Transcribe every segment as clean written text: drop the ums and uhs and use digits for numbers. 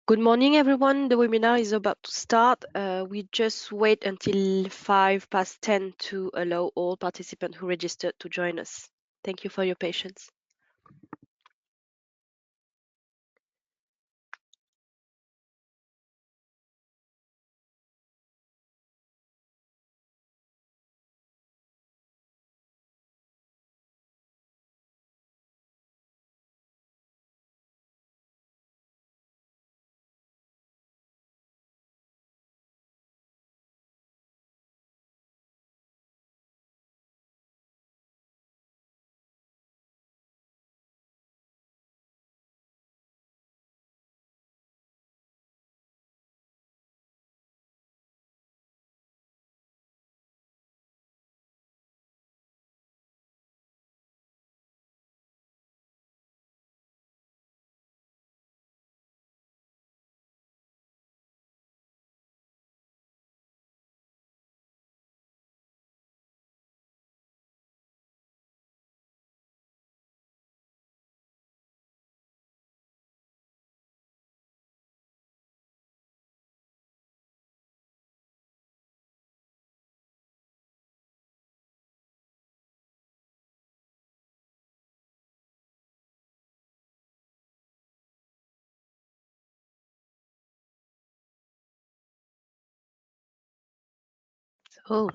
Good morning, everyone. The webinar is about to start. We just wait until 10 to allow all participants who registered to join us. Thank you for your patience. Oh,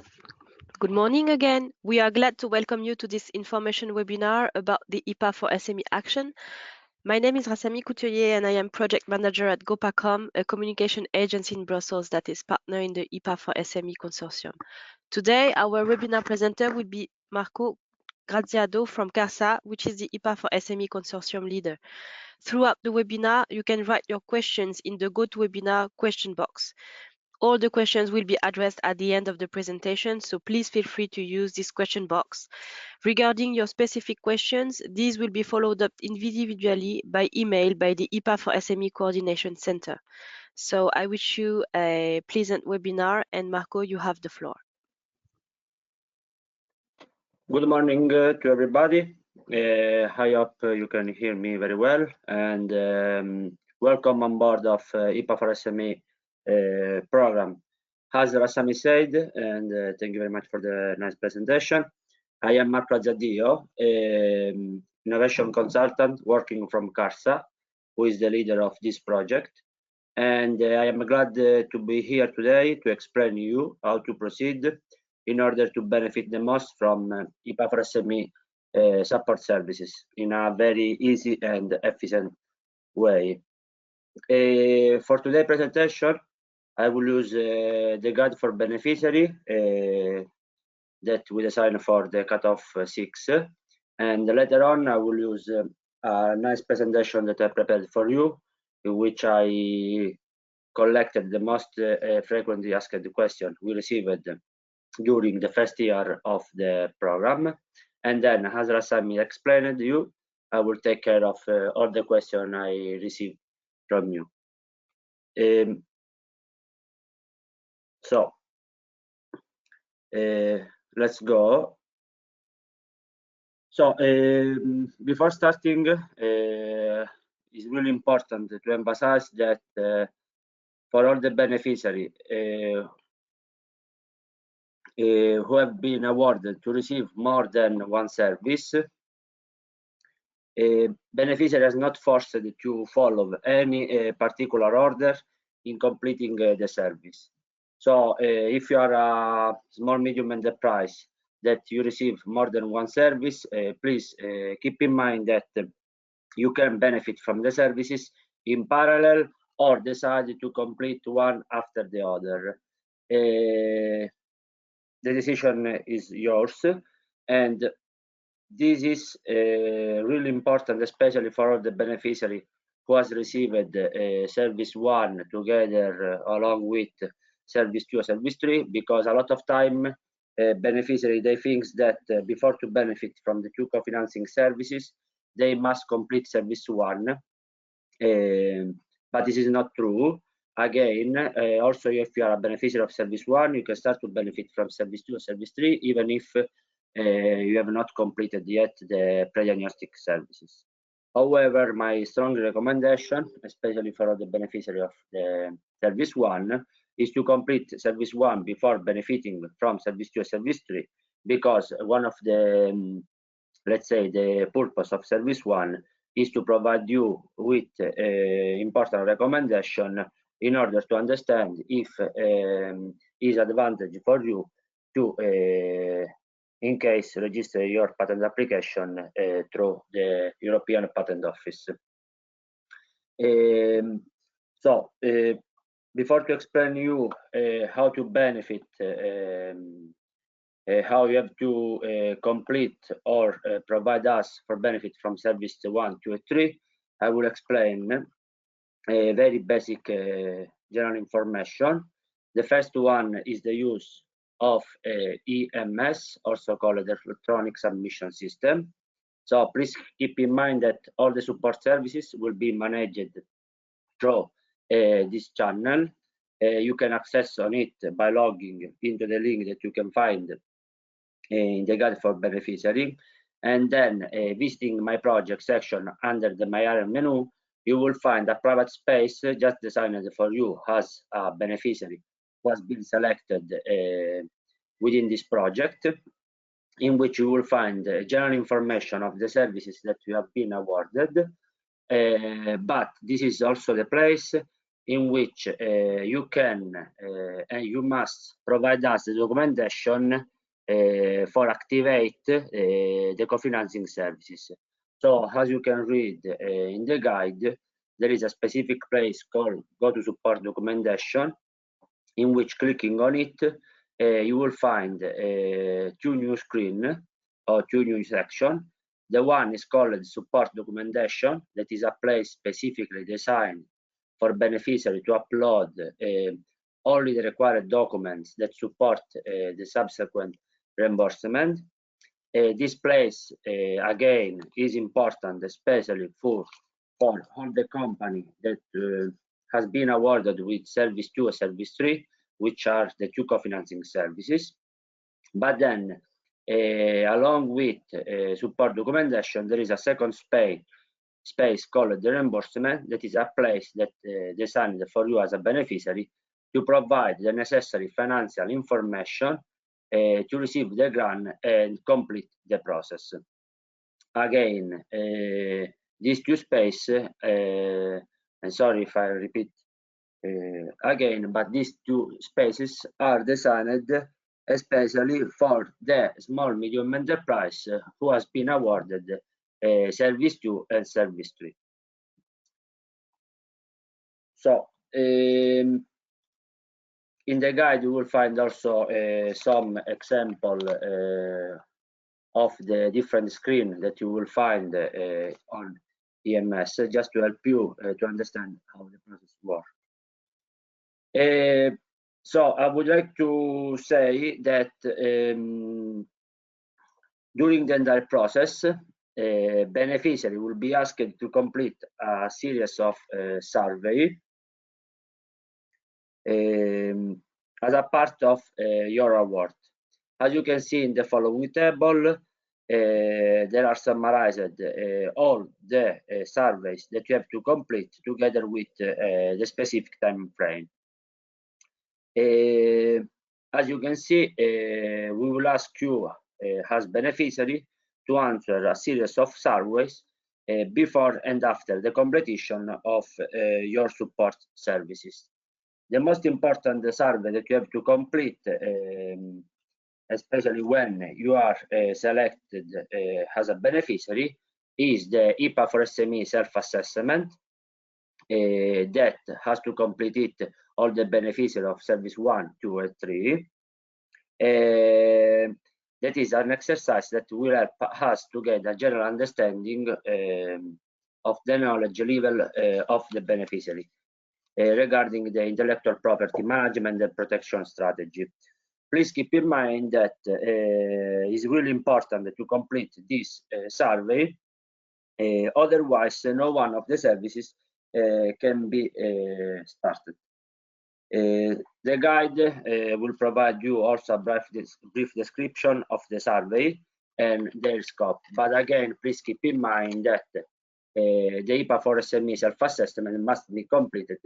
good morning again. We are glad to welcome you to this information webinar about the IPA for SME action. My name is Rassami Couturier and I am project manager at Gopacom, a communication agency in Brussels that is partner in the IPA for SME consortium. Today, our webinar presenter will be Marco Graziado from CARSA, which is the IPA for SME consortium leader. Throughout the webinar, you can write your questions in the GoToWebinar question box. All the questions will be addressed at the end of the presentation, so please feel free to use this question box. Regarding your specific questions, these will be followed up individually by email by the IPA for SME Coordination Center. So I wish you a pleasant webinar, and Marco, you have the floor. Good morning to everybody. I hope you can hear me very well, and welcome on board of IPA4SME program. As Rassami said, and thank you very much for the nice presentation. I am Marco Azzadio, innovation consultant working from CARSA, who is the leader of this project. And I am glad to be here today to explain you how to proceed in order to benefit the most from IPA4SME support services in a very easy and efficient way. For today's presentation, I will use the guide for beneficiary that we designed for the cutoff 6, and later on I will use a nice presentation that I prepared for you, in which I collected the most frequently asked questions we received during the first year of the program. And then, as Rassami explained to you, I will take care of all the questions I received from you. So let's go. So before starting, it's really important to emphasize that for all the beneficiaries who have been awarded to receive more than one service, beneficiary is not forced to follow any particular order in completing the service. So if you are a small, medium enterprise that you receive more than one service, please keep in mind that you can benefit from the services in parallel or decide to complete one after the other. The decision is yours, and this is really important, especially for the beneficiary who has received service 1 together along with service 2 or service 3, because a lot of time beneficiary, they think that before to benefit from the two co-financing services, they must complete service 1, but this is not true. Again, also if you are a beneficiary of service 1, you can start to benefit from service 2 or service 3, even if you have not completed yet the pre-diagnostic services. However, my strong recommendation, especially for the beneficiary of the Service 1, is to complete Service 1 before benefiting from Service 2 and Service 3, because one of the, let's say, the purpose of Service 1 is to provide you with important recommendation in order to understand if is advantage for you to in case register your patent application through the European Patent Office. Before to explain you how to benefit, how you have to complete or provide us for benefit from Service 1, 2, and 3, I will explain very basic general information. The first one is the use of EMS, also called the Electronic Submission System. So please keep in mind that all the support services will be managed through this channel. You can access on it by logging into the link that you can find in the guide for beneficiary, and then visiting my project section under the My Area menu, you will find a private space just designed for you as a beneficiary who has been selected within this project, in which you will find general information of the services that you have been awarded. But this is also the place in which you can and you must provide us the documentation for activate the co-financing services. So as you can read in the guide, there is a specific place called Go to Support Documentation, in which clicking on it, you will find two new screens or two new sections. The one is called Support Documentation, that is a place specifically designed for beneficiary to upload only the required documents that support the subsequent reimbursement. This place, again, is important, especially for all the company that has been awarded with Service 2 and Service 3, which are the two co-financing services. But then, along with support documentation, there is a second space called the reimbursement, that is a place that designed for you as a beneficiary to provide the necessary financial information to receive the grant and complete the process. Again, these two spaces, and sorry if I repeat again, but these two spaces are designed especially for the small medium enterprise who has been awarded Service 2 and Service 3. So in the guide you will find also some example of the different screen that you will find on EMS, just to help you to understand how the process works. So I would like to say that during the entire process, beneficiary will be asked to complete a series of survey as a part of your award. As you can see in the following table, there are summarized all the surveys that you have to complete together with the specific time frame. As you can see, we will ask you as beneficiary to answer a series of surveys before and after the completion of your support services. The most important survey that you have to complete, especially when you are selected as a beneficiary, is the IPA4SME self-assessment that has to complete it all the beneficiaries of Service 1, 2, and 3. That is an exercise that will help us to get a general understanding of the knowledge level of the beneficiary regarding the intellectual property management and protection strategy. Please keep in mind that it's really important to complete this survey, otherwise no one of the services can be started. The guide will provide you also a brief description of the survey and their scope. But again, please keep in mind that the IPA4SME self-assessment must be completed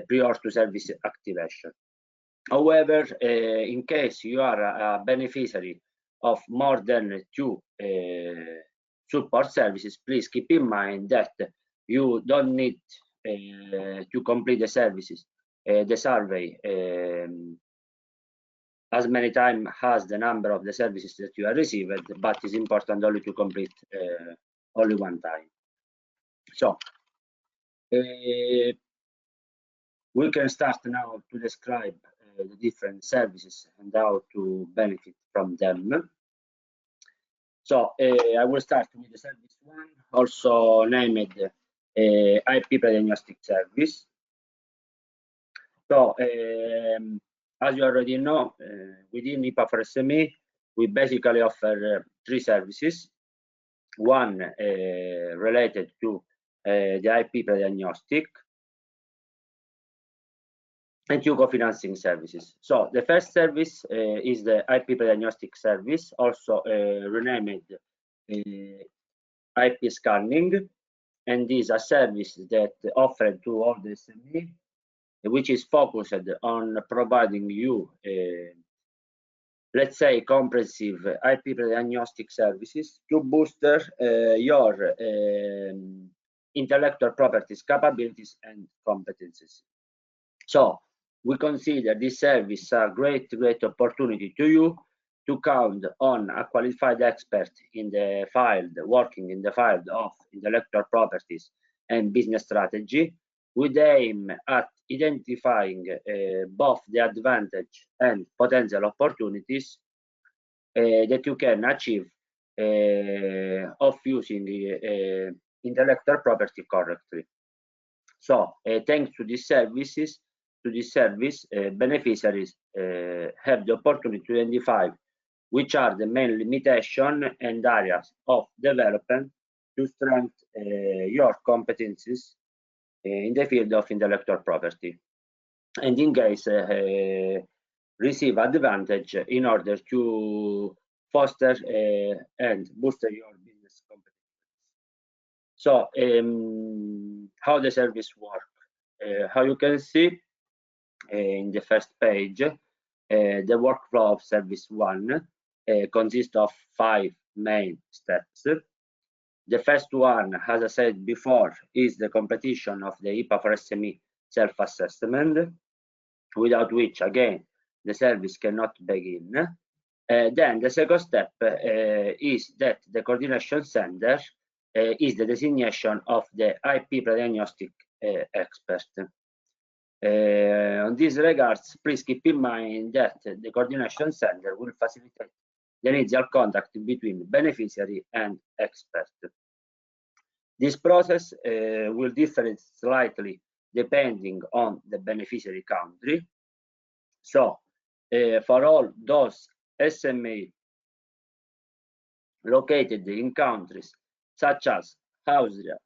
prior to service activation. However, in case you are a beneficiary of more than 2 support services, please keep in mind that you don't need to complete the services, the survey, as many times as the number of the services that you have received, but it's important only to complete only one time. So we can start now to describe the different services and how to benefit from them. So I will start with the service 1, also named IP pre-diagnostic service. So as you already know, within IPA4SME, we basically offer 3 services. One related to the IP pre-diagnostic, and 2 co-financing services. So the first service is the IP pre-diagnostic service, also renamed IP scanning, and is a service that offered to all the SME, which is focused on providing you, let's say, comprehensive IP pre-diagnostic services to boost your intellectual properties capabilities and competencies. So we consider this service a great opportunity to you to count on a qualified expert in the field, working in the field of intellectual properties and business strategy, with aim at identifying both the advantage and potential opportunities that you can achieve of using intellectual property correctly. So thanks to these services, beneficiaries have the opportunity to identify which are the main limitations and areas of development to strengthen your competencies in the field of intellectual property, and in case receive advantage in order to foster and boost your business competitiveness. So how the service works? How you can see in the first page, the workflow of service 1 consists of 5 main steps. The first one, as I said before, is the completion of the IPA4SME self-assessment, without which, again, the service cannot begin. Then the second step is that the coordination center is the designation of the IP pre-diagnostic expert. On these regards, please keep in mind that the coordination center will facilitate the initial contact between beneficiary and expert. This process will differ slightly depending on the beneficiary country. So for all those SME located in countries such as Austria,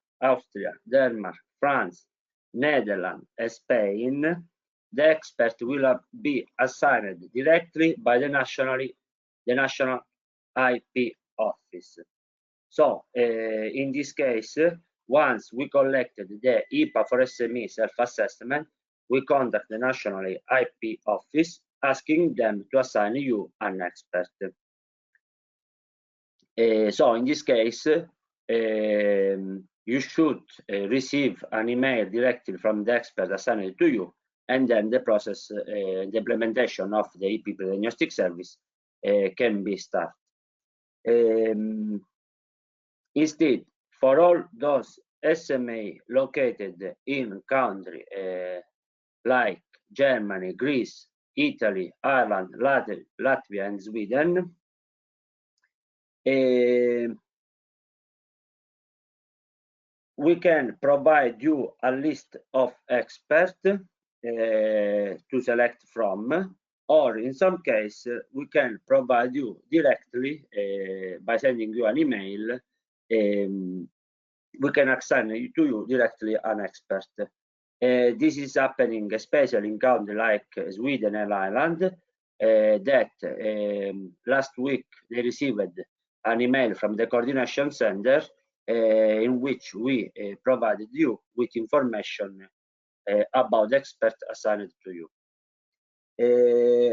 Denmark, France, Netherlands, and Spain, the expert will be assigned directly by the national IP office. So in this case, once we collected the IPA4SME self-assessment, we contact the national IP office asking them to assign you an expert. So in this case, you should receive an email directly from the expert assigned to you, and then the process, the implementation of the IP pre-diagnostic service can be started. Instead, for all those SME located in countries like Germany, Greece, Italy, Ireland, Latvia, and Sweden, we can provide you a list of experts to select from, or in some case, we can provide you directly by sending you an email. We can assign to you directly an expert. This is happening especially in countries like Sweden and Ireland, that last week they received an email from the coordination center in which we provided you with information about the expert assigned to you.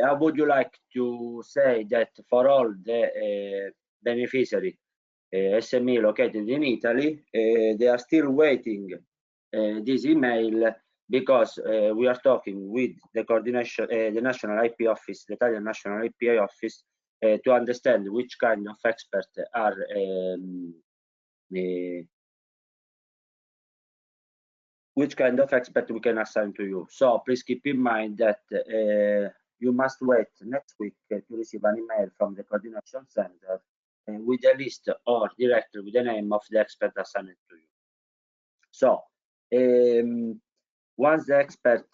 I would like to say that for all the beneficiary SME located in Italy, they are still waiting this email because we are talking with the coordination, the national IP office, the Italian national IPA office, to understand which kind of experts are which kind of expert we can assign to you. So please keep in mind that you must wait next week to receive an email from the coordination center with a list or directly with the name of the expert assigned to you. So once the expert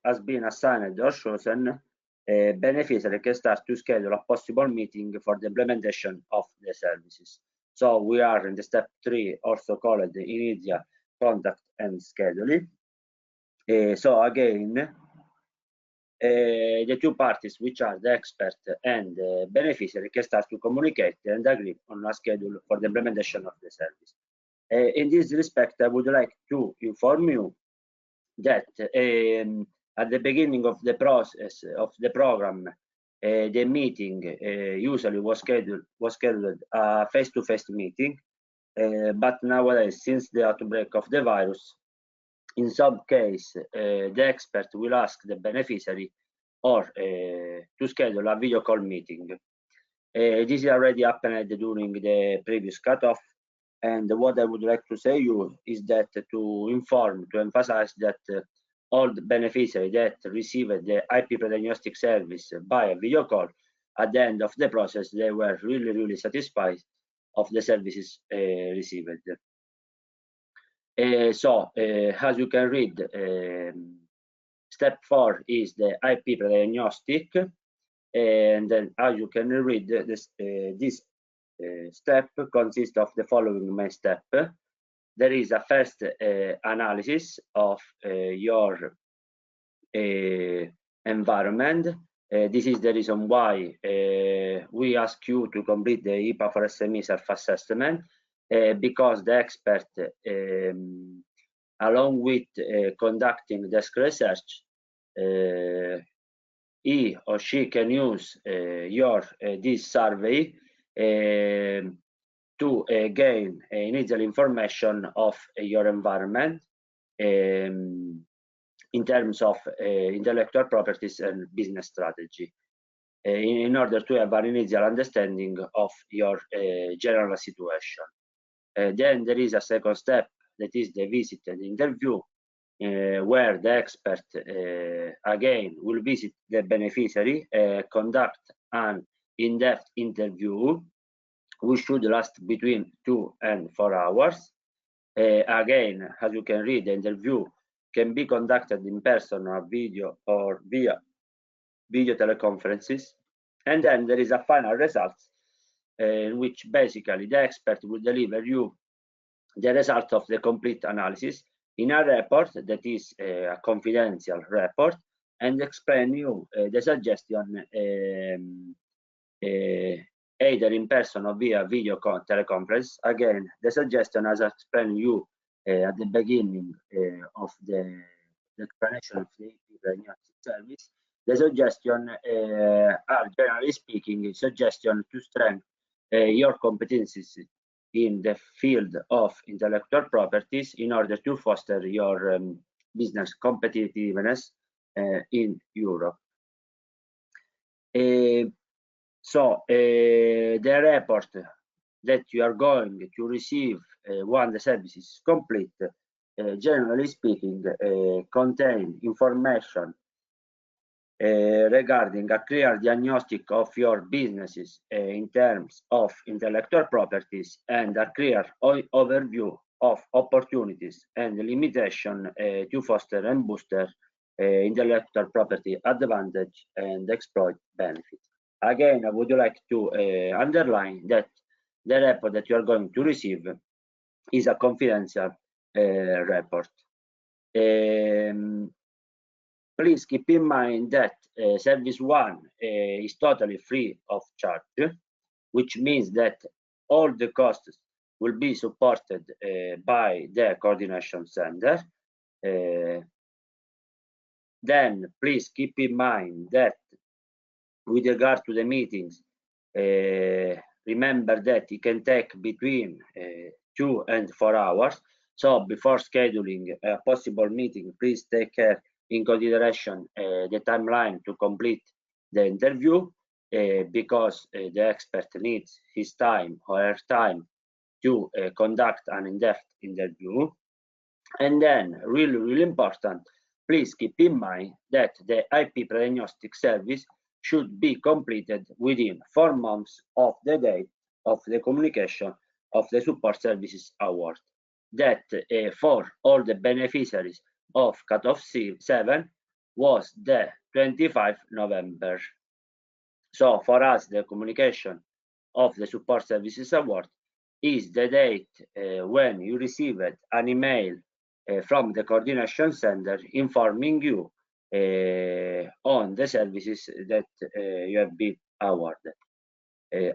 has been assigned or chosen, beneficiary can start to schedule a possible meeting for the implementation of the services. So we are in the step 3, also called the initial contact and scheduling. So again, the two parties, which are the expert and the beneficiary, can start to communicate and agree on a schedule for the implementation of the service. In this respect, I would like to inform you that at the beginning of the process of the program, the meeting usually was scheduled a face-to-face meeting, but nowadays, since the outbreak of the virus, in some case, the expert will ask the beneficiary or to schedule a video call meeting. This already happened during the previous cutoff, and what I would like to say you is that to emphasize that all the beneficiaries that received the IP pre-diagnostic service by a video call, at the end of the process, they were really satisfied of the services received. So as you can read, step 4 is the IP pre-diagnostic, and then as you can read, this step consists of the following main step. There is a first analysis of your environment. This is the reason why we ask you to complete the IPA4SME self-assessment, because the expert, along with conducting desk research, he or she can use this survey to gain initial information of your environment in terms of intellectual properties and business strategy, in order to have an initial understanding of your general situation. Then there is a second step, that is the visit and interview, where the expert again will visit the beneficiary, conduct an in-depth interview, which should last between 2 and 4 hours. Again, as you can read, the interview can be conducted in person or video or via video teleconferences. And then there is a final result in which basically the expert will deliver you the result of the complete analysis in a report that is a confidential report, and explain you the suggestion either in person or via video teleconference. Again, the suggestion, as I explained you at the beginning of the explanation of the diagnostic service, the suggestion are, generally speaking, suggestion to strengthen your competencies in the field of intellectual properties in order to foster your business competitiveness in Europe. So the report that you are going to receive when the service is complete, generally speaking, contain information regarding a clear diagnostic of your businesses in terms of intellectual properties, and a clear overview of opportunities and limitation to foster and booster intellectual property advantage and exploit benefits. Again, I would like to underline that the report that you are going to receive is a confidential report. Please keep in mind that service 1 is totally free of charge, which means that all the costs will be supported by the coordination center. Then please keep in mind that with regard to the meetings, remember that it can take between 2 and 4 hours. So before scheduling a possible meeting, please take care in consideration the timeline to complete the interview, because the expert needs his time or her time to conduct an in-depth interview. And then, really important, please keep in mind that the IP pre-diagnostic service should be completed within 4 months of the date of the communication of the support services award. That for all the beneficiaries of cutoff 7 was the 25 November. So for us, the communication of the support services award is the date when you received an email from the coordination center informing you on the services that you have been awarded.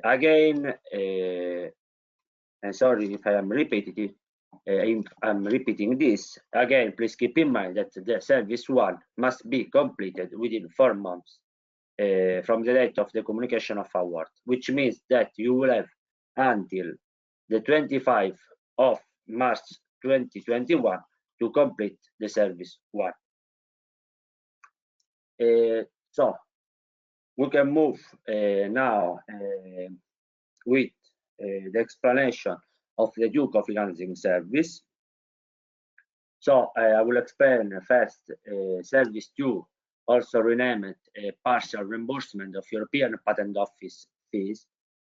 Again, and sorry if I am repetitive, I'm repeating this. Again, please keep in mind that the service 1 must be completed within 4 months from the date of the communication of award, which means that you will have until the 25th of March 2021 to complete the service 1. So we can move now with the explanation of the due co-financing service. So I will explain first service 2, also renamed partial reimbursement of European Patent Office fees,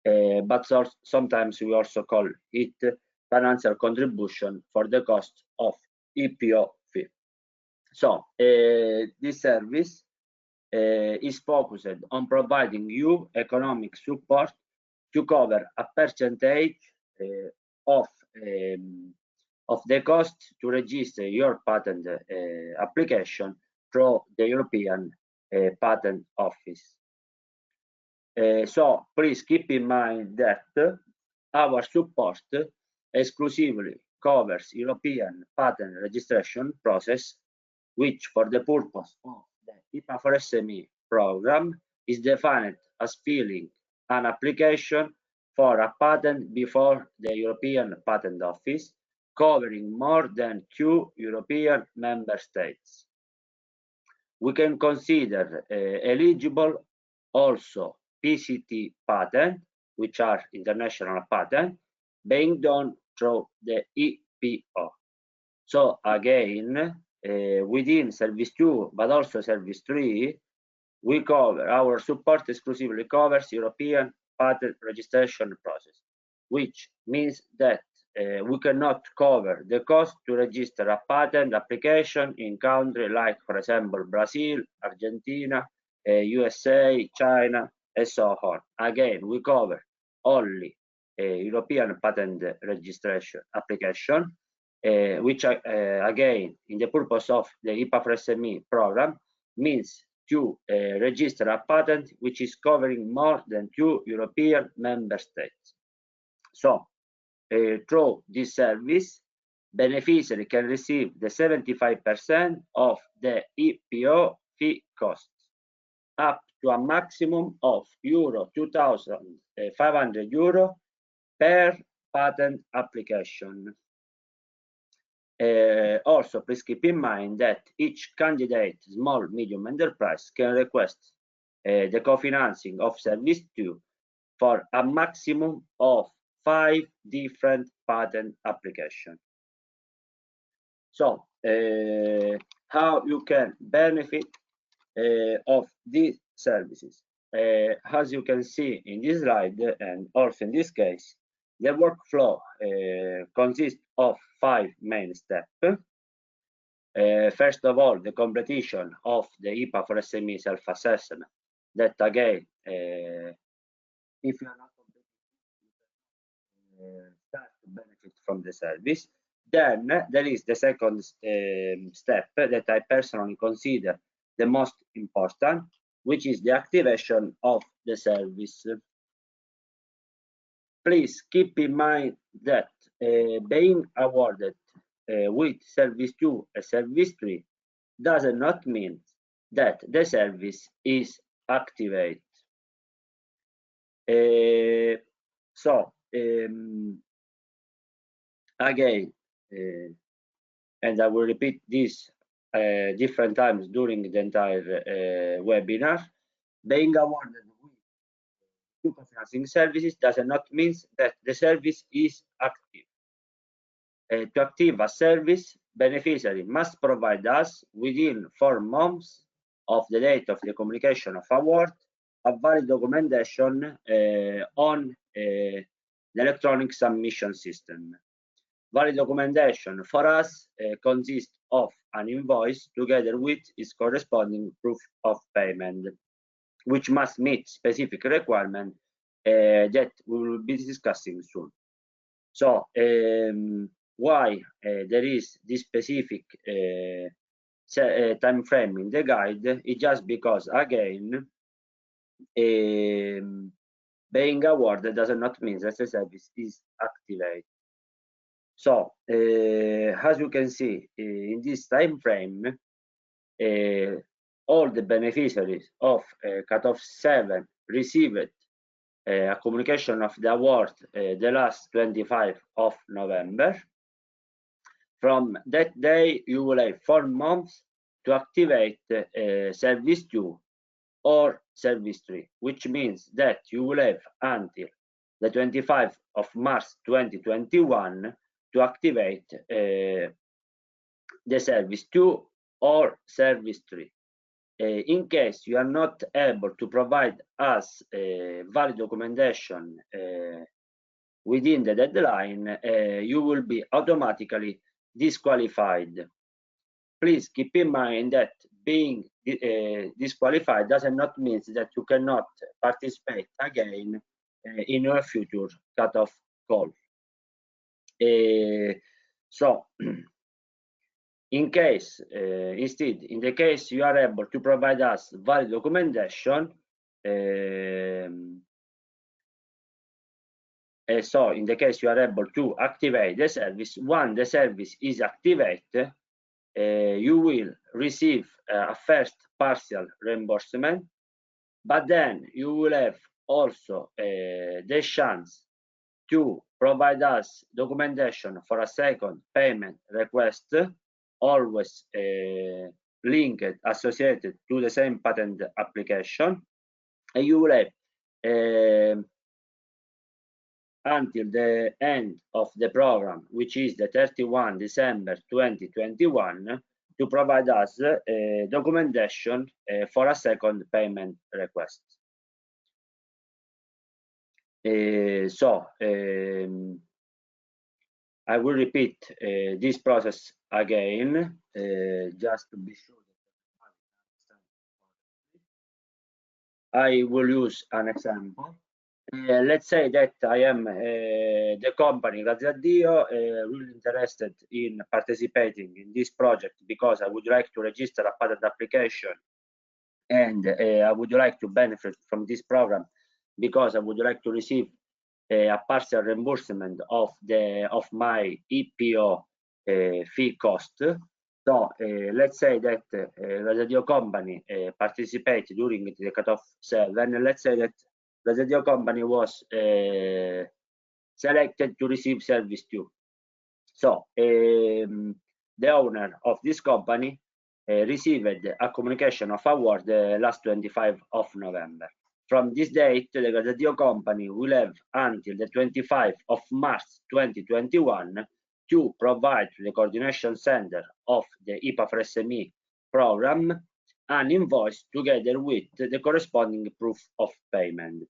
but sometimes we also call it financial contribution for the cost of EPO fee. So this service is focused on providing you economic support to cover a percentage of the cost to register your patent application through the European Patent Office. So please keep in mind that our support exclusively covers European patent registration process, which for the purpose of the IPA4SME program is defined as filing an application for a patent before the European Patent Office, covering more than 2 European member states. We can consider eligible also PCT patent, which are international patent, being done through the EPO. So again, within Service 2, but also Service 3, we cover, our support exclusively covers European patent registration process, which means that we cannot cover the cost to register a patent application in countries like, for example, Brazil, Argentina, USA, China, and so on. Again, we cover only European patent registration application, which again, in the purpose of the IPA4SME program, means to register a patent which is covering more than 2 European member states. So through this service, beneficiary can receive the 75% of the EPO fee costs, up to a maximum of €2,500 per patent application. Also, please keep in mind that each candidate, small, medium enterprise, can request the co-financing of Service 2 for a maximum of 5 different patent applications. So, how you can benefit of these services? As you can see in this slide, and also in this case, the workflow consists of 5 main steps. First of all, the completion of the IPA4SME self-assessment. That again, if you are not start to benefit from the service. Then there is the second step that I personally consider the most important, which is the activation of the service. Please keep in mind that being awarded with service 2 and service 3 does not mean that the service is activated. Again, and I will repeat this different times during the entire webinar, being awarded with financing services does not mean that the service is active. To active a service, beneficiary must provide us within 4 months of the date of the communication of award a valid documentation on the electronic submission system. Valid documentation for us consists of an invoice together with its corresponding proof of payment, which must meet specific requirements that we will be discussing soon. So, why there is this specific time frame in the guide is just because, again, being awarded does not mean that the service is activated. So, as you can see, in this time frame, all the beneficiaries of cutoff 7 received a communication of the award the last 25 of November. From that day, you will have 4 months to activate service 2 or service 3, which means that you will have until the 25th of March 2021 to activate the service 2 or service 3. In case you are not able to provide us valid documentation within the deadline, you will be automatically disqualified. Please keep in mind that being disqualified does not mean that you cannot participate again in your future cutoff call. So, in case, instead, in the case you are able to provide us valid documentation, so in the case you are able to activate the service, when the service is activated, you will receive a first partial reimbursement, but then you will have also the chance to provide us documentation for a second payment request, always linked, associated to the same patent application, and you will have until the end of the program, which is the 31 December 2021, to provide us documentation for a second payment request. So, I will repeat this process again, just to be sure that I will use an example. Let's say that I am the company, grazie a Dio, really interested in participating in this project because I would like to register a patent application, and I would like to benefit from this program because I would like to receive a partial reimbursement of my IPO fee cost. So let's say that grazie a Dio company participated during the cutoff 7. Let's say that the Dio company was selected to receive service 2. So the owner of this company received a communication of award last 25 of November. From this date, the Dio company will have until the 25th of March 2021 to provide to the coordination center of the IPA4SME program an invoice together with the corresponding proof of payment.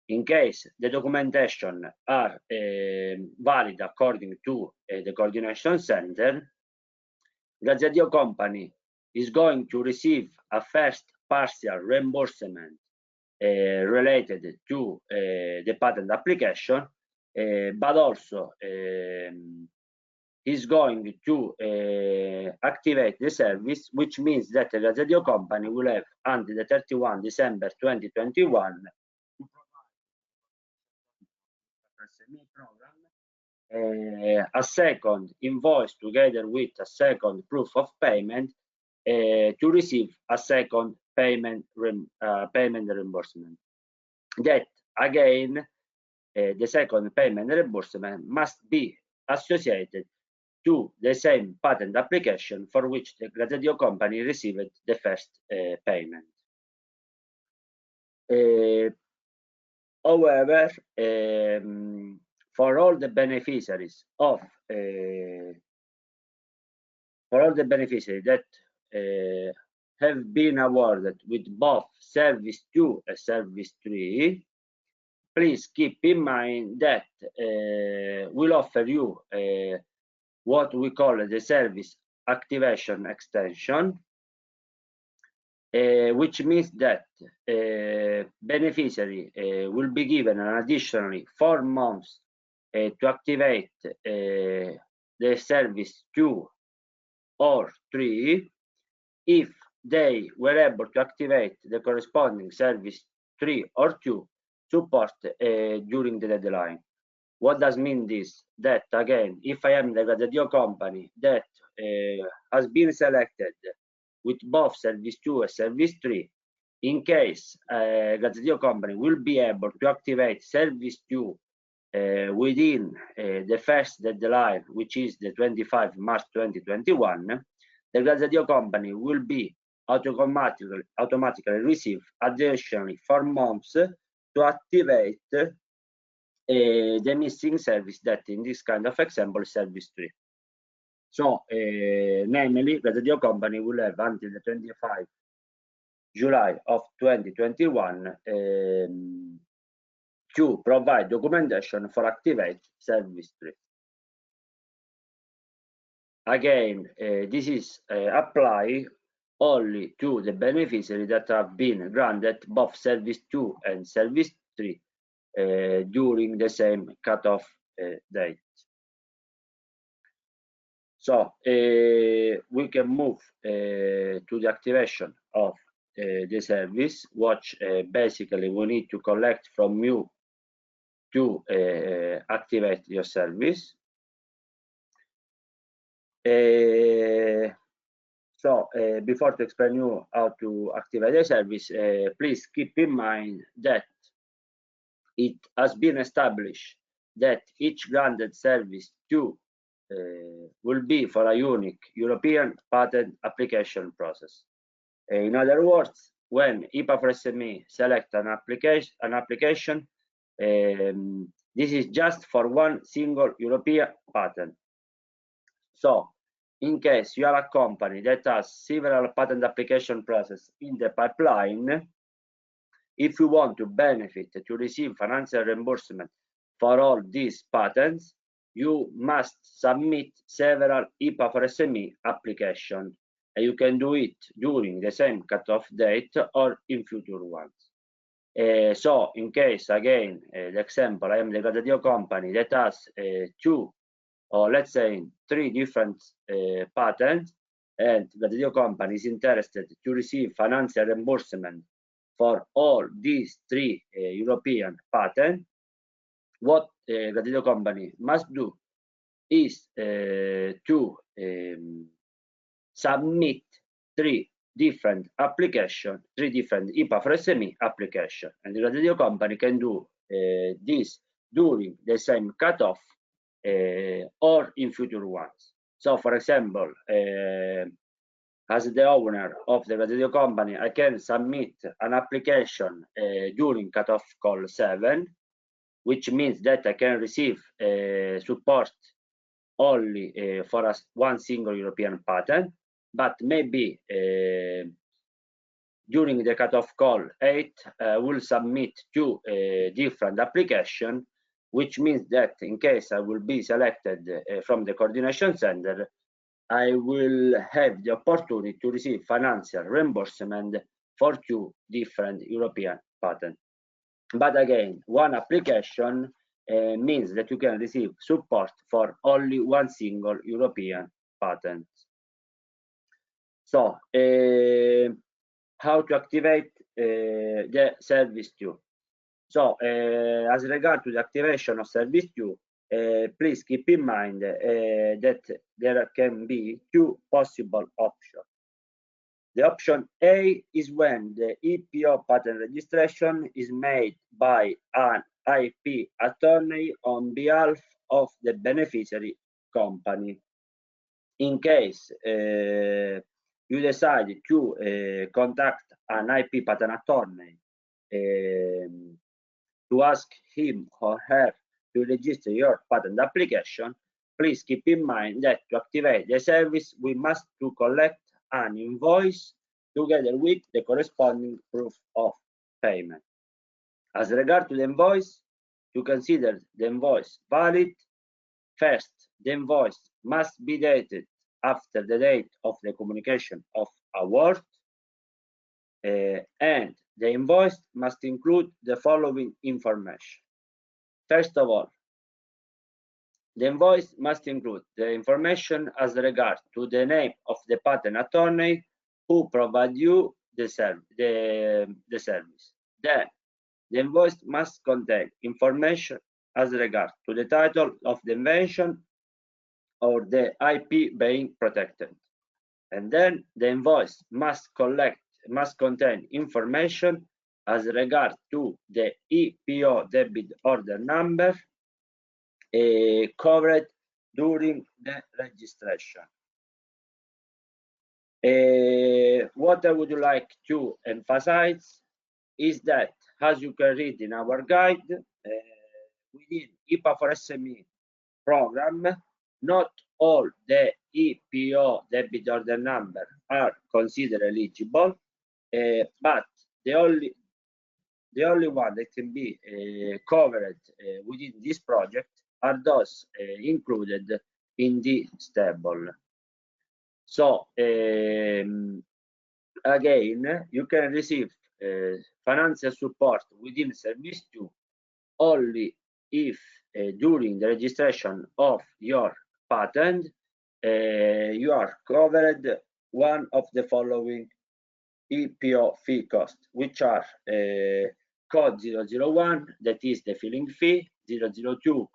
In case the documentation are valid according to the coordination center, the Dio company is going to receive a first partial reimbursement related to the patent application, but also is going to activate the service, which means that the Dio company will have until the 31 December 2021 to provide the program a second invoice together with a second proof of payment to receive a second payment reimbursement. That again, the second payment reimbursement must be associated to the same patent application for which the Grazioso company received the first payment. However, for all the beneficiaries that have been awarded with both Service 2 and Service 3, please keep in mind that we'll offer you what we call the service activation extension, which means that beneficiary will be given an additionally 4 months to activate the Service 2 or 3 if they were able to activate the corresponding Service 3 or 2 support during the deadline. What does mean this? That again, if I am the Grazioso company that has been selected with both Service 2 and Service 3, in case Grazioso company will be able to activate Service 2 within the first deadline, which is the 25 March 2021, the Grazioso company will be automatically receive additionally 4 months to activate the missing service, that in this kind of example is Service 3. So namely, Grazioso company will have until the 25 July of 2021 to provide documentation for activate Service 3. Again, this is apply only to the beneficiaries that have been granted both Service 2 and Service 3 during the same cutoff date. So we can move to the activation of the service, which basically we need to collect from you to activate your service. So before to explain you how to activate the service, please keep in mind that it has been established that each granted Service 2 will be for a unique European patent application process. In other words, when IPA4SME select an application, this is just for one single European patent. So, in case you are a company that has several patent application processes in the pipeline, if you want to benefit to receive financial reimbursement for all these patents, you must submit several IPA4SME applications, and you can do it during the same cutoff date or in future ones. So, in case, again, the example, I am the Grazioso company that has 2 or let's say 3 different patents, and Grazioso company is interested to receive financial reimbursement for all these 3 European patents, what Grazioso company must do is to submit 3 different applications, 3 different IPA4SME applications, and the Grazioso company can do this during the same cutoff or in future ones. So, for example, as the owner of the Grazioso company, I can submit an application during cutoff call 7, which means that I can receive support only for one single European patent, but maybe during the cutoff call 8, I will submit 2 different applications, which means that in case I will be selected from the coordination center, I will have the opportunity to receive financial reimbursement for 2 different European patents. But again, one application means that you can receive support for only one single European patent. So, how to activate the Service 2? So, as regard to the activation of Service 2, please keep in mind that there can be two possible options. The option A is when the EPO patent registration is made by an IP attorney on behalf of the beneficiary company. In case you decide to contact an IP patent attorney to ask him or her to register your patent application, please keep in mind that to activate the service, we must to collect an invoice together with the corresponding proof of payment. As regard to the invoice, to consider the invoice valid, first, the invoice must be dated after the date of the communication of award, and the invoice must include the following information. First of all, the invoice must include the information as regards to the name of the patent attorney who provided you the service. Then, the invoice must contain information as regards to the title of the invention or the IP being protected. And then the invoice must contain information as regards to the EPO debit order number covered during the registration. What I would like to emphasize is that, as you can read in our guide, within IPA4SME program, not all the EPO debit order number are considered eligible, but the only one that can be covered within this project are those included in the table. So again, you can receive financial support within Service 2 only if during the registration of your patent you are covered one of the following EPO fee costs, which are code 001, that is the filing fee, 002,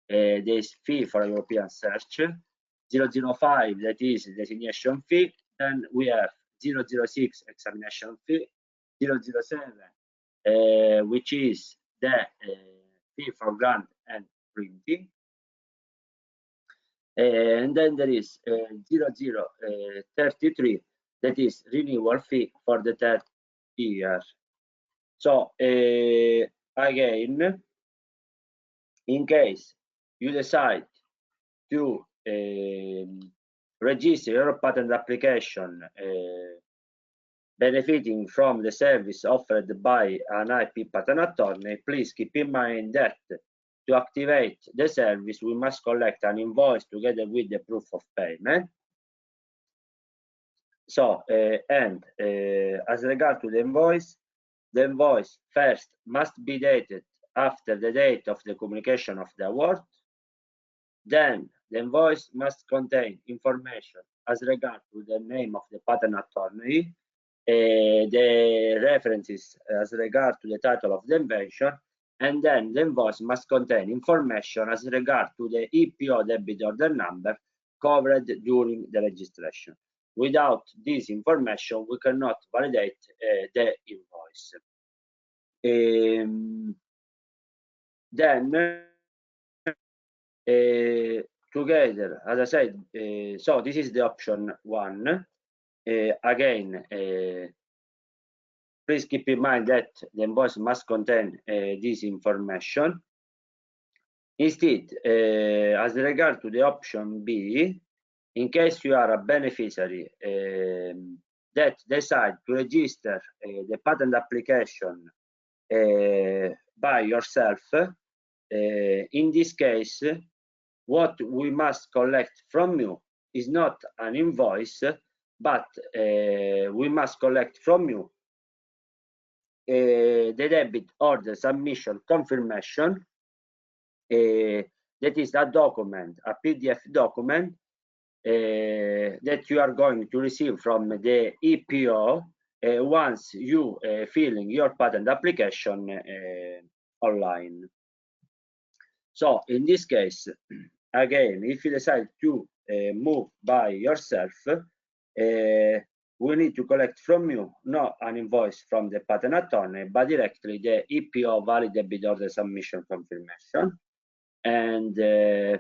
this fee for European search, 005, that is designation fee, then we have 006 examination fee, 007, which is the fee for grant and printing, and then there is 0033, that is renewal fee for the third year. So again, in case you decide to register your patent application benefiting from the service offered by an IP patent attorney, please keep in mind that to activate the service, we must collect an invoice together with the proof of payment. So, as regard to the invoice first must be dated after the date of the communication of the award. Then the invoice must contain information as regard to the name of the patent attorney, the references as regard to the title of the invention, and then the invoice must contain information as regard to the EPO debit order number covered during the registration. Without this information, we cannot validate the invoice. Then, together, as I said, so this is the option 1. Again, please keep in mind that the invoice must contain this information. Instead, as regard to the option B, in case you are a beneficiary that decide to register the patent application by yourself, in this case, what we must collect from you is not an invoice, but we must collect from you the debit order submission confirmation. That is a document, a PDF document that you are going to receive from the EPO once you filling your patent application online. So in this case, again, if you decide to move by yourself, we need to collect from you not an invoice from the patent attorney, but directly the EPO valid debit order submission confirmation. And the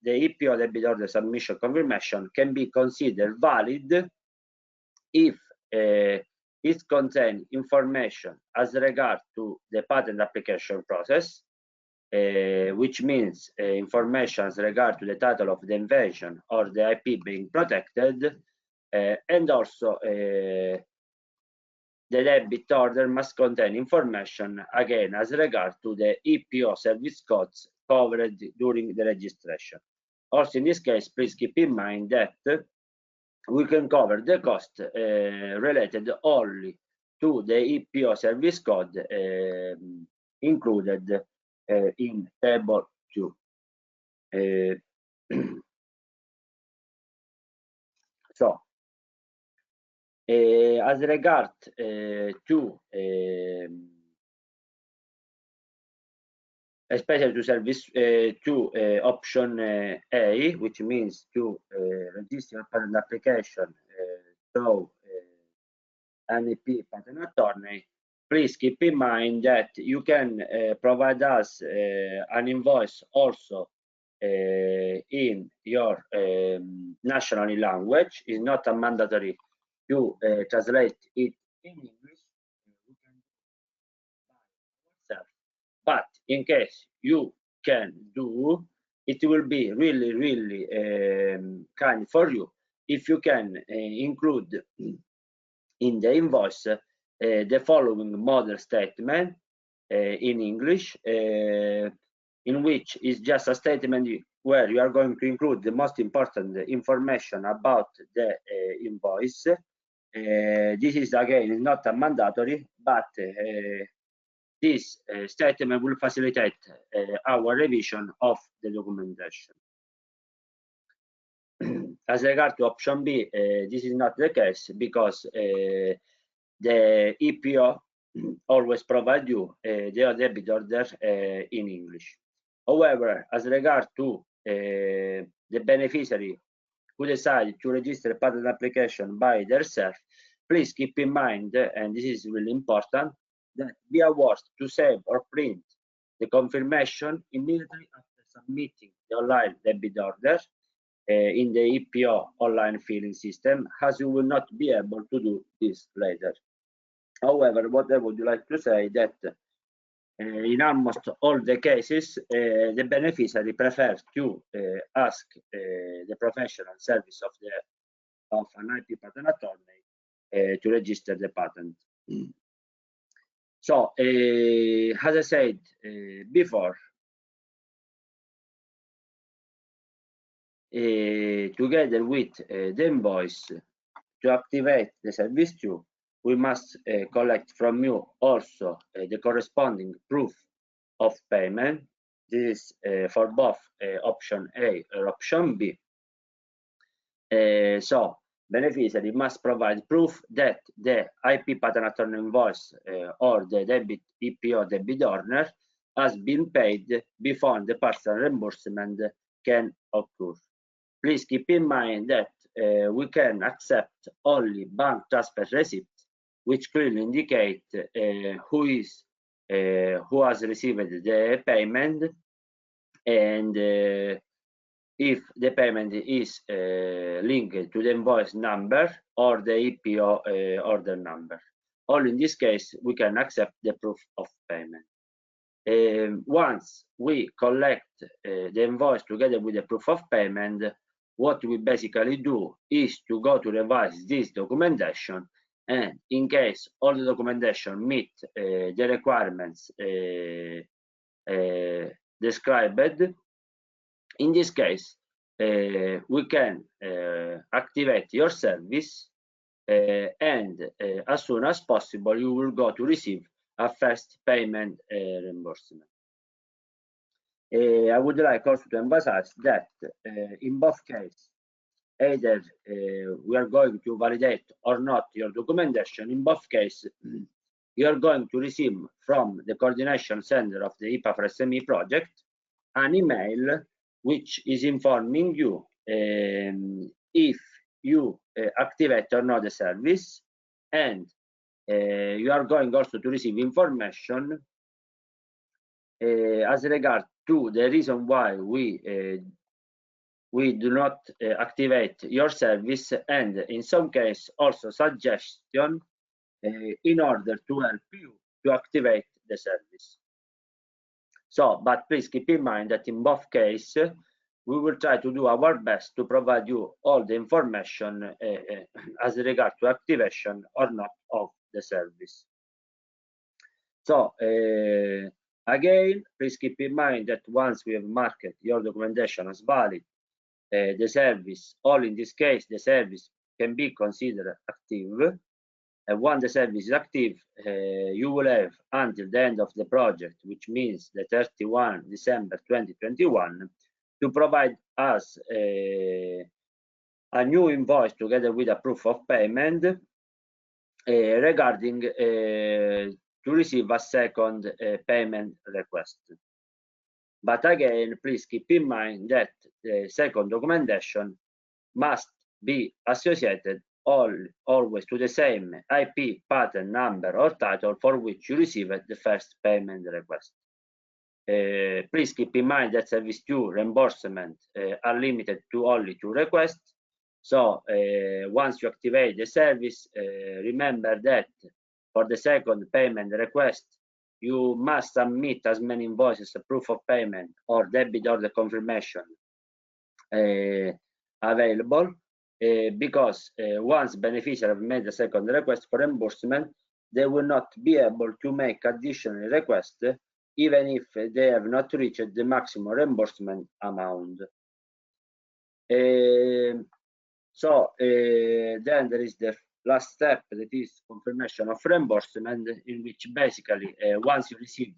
EPO debit order submission confirmation can be considered valid if it contains information as regard to the patent application process, which means information as regard to the title of the invention or the IP being protected, and also the debit order must contain information again as regard to the EPO service costs covered during the registration. Also in this case, please keep in mind that we can cover the cost related only to the EPO service code included in table 2. So, as regard to especially to service to option A, which means to register patent application through an IP patent attorney, please keep in mind that you can provide us an invoice also in your national language. It's not a mandatory to translate it in English. We can do by ourselves, but in case you can do, it will be really, really kind for you if you can include in the invoice the following model statement in English, in which is just a statement where you are going to include the most important information about the invoice. This is again not a mandatory, but this statement will facilitate our revision of the documentation. As regard to option B, this is not the case because the EPO always provide you the debit order in English. However, as regard to the beneficiary who decide to register a patent application by themselves, please keep in mind, and this is really important, that be aware to save or print the confirmation immediately after submitting the online debit order in the EPO online filing system, as you will not be able to do this later. However, what I would like to say that in almost all the cases, the beneficiary prefers to ask the professional service of an IP patent attorney to register the patent. So, as I said before, together with the invoice to activate the service 2, we must collect from you also the corresponding proof of payment. This is for both option A or option B. So, beneficiary must provide proof that the IP patent attorney invoice or the debit EPO debit order has been paid before the partial reimbursement can occur. Please keep in mind that we can accept only bank transfer receipts, which clearly indicate who has received the payment, and if the payment is linked to the invoice number or the EPO order number. Only in this case we can accept the proof of payment. Once we collect the invoice together with the proof of payment, what we basically do is to go to revise this documentation, and in case all the documentation meet the requirements described, in this case we can activate your service, and as soon as possible you will go to receive a first payment reimbursement. I would like also to emphasize that in both cases, either we are going to validate or not your documentation. In both cases, you are going to receive from the coordination center of the IPA4SME project an email which is informing you if you activate or not the service, and you are going also to receive information as regard to the reason why we do not activate your service, and in some case also suggestion in order to help you to activate the service. So, but please keep in mind that in both cases, we will try to do our best to provide you all the information as regard to activation or not of the service. So, again, please keep in mind that once we have marked your documentation as valid, the service, or in this case, the service can be considered active. And once the service is active, you will have until the end of the project, which means the 31 December 2021, to provide us a new invoice together with a proof of payment regarding to receive a second payment request. But again, please keep in mind that the second documentation must be associated always to the same IP, patent number or title for which you received the first payment request. Please keep in mind that service due reimbursement are limited to only 2 requests. So once you activate the service, remember that for the second payment request, you must submit as many invoices, a proof of payment or debit order confirmation available, because once beneficiaries have made the second request for reimbursement, they will not be able to make additional requests even if they have not reached the maximum reimbursement amount. So then there is the last step, that is confirmation of reimbursement, in which basically once you receive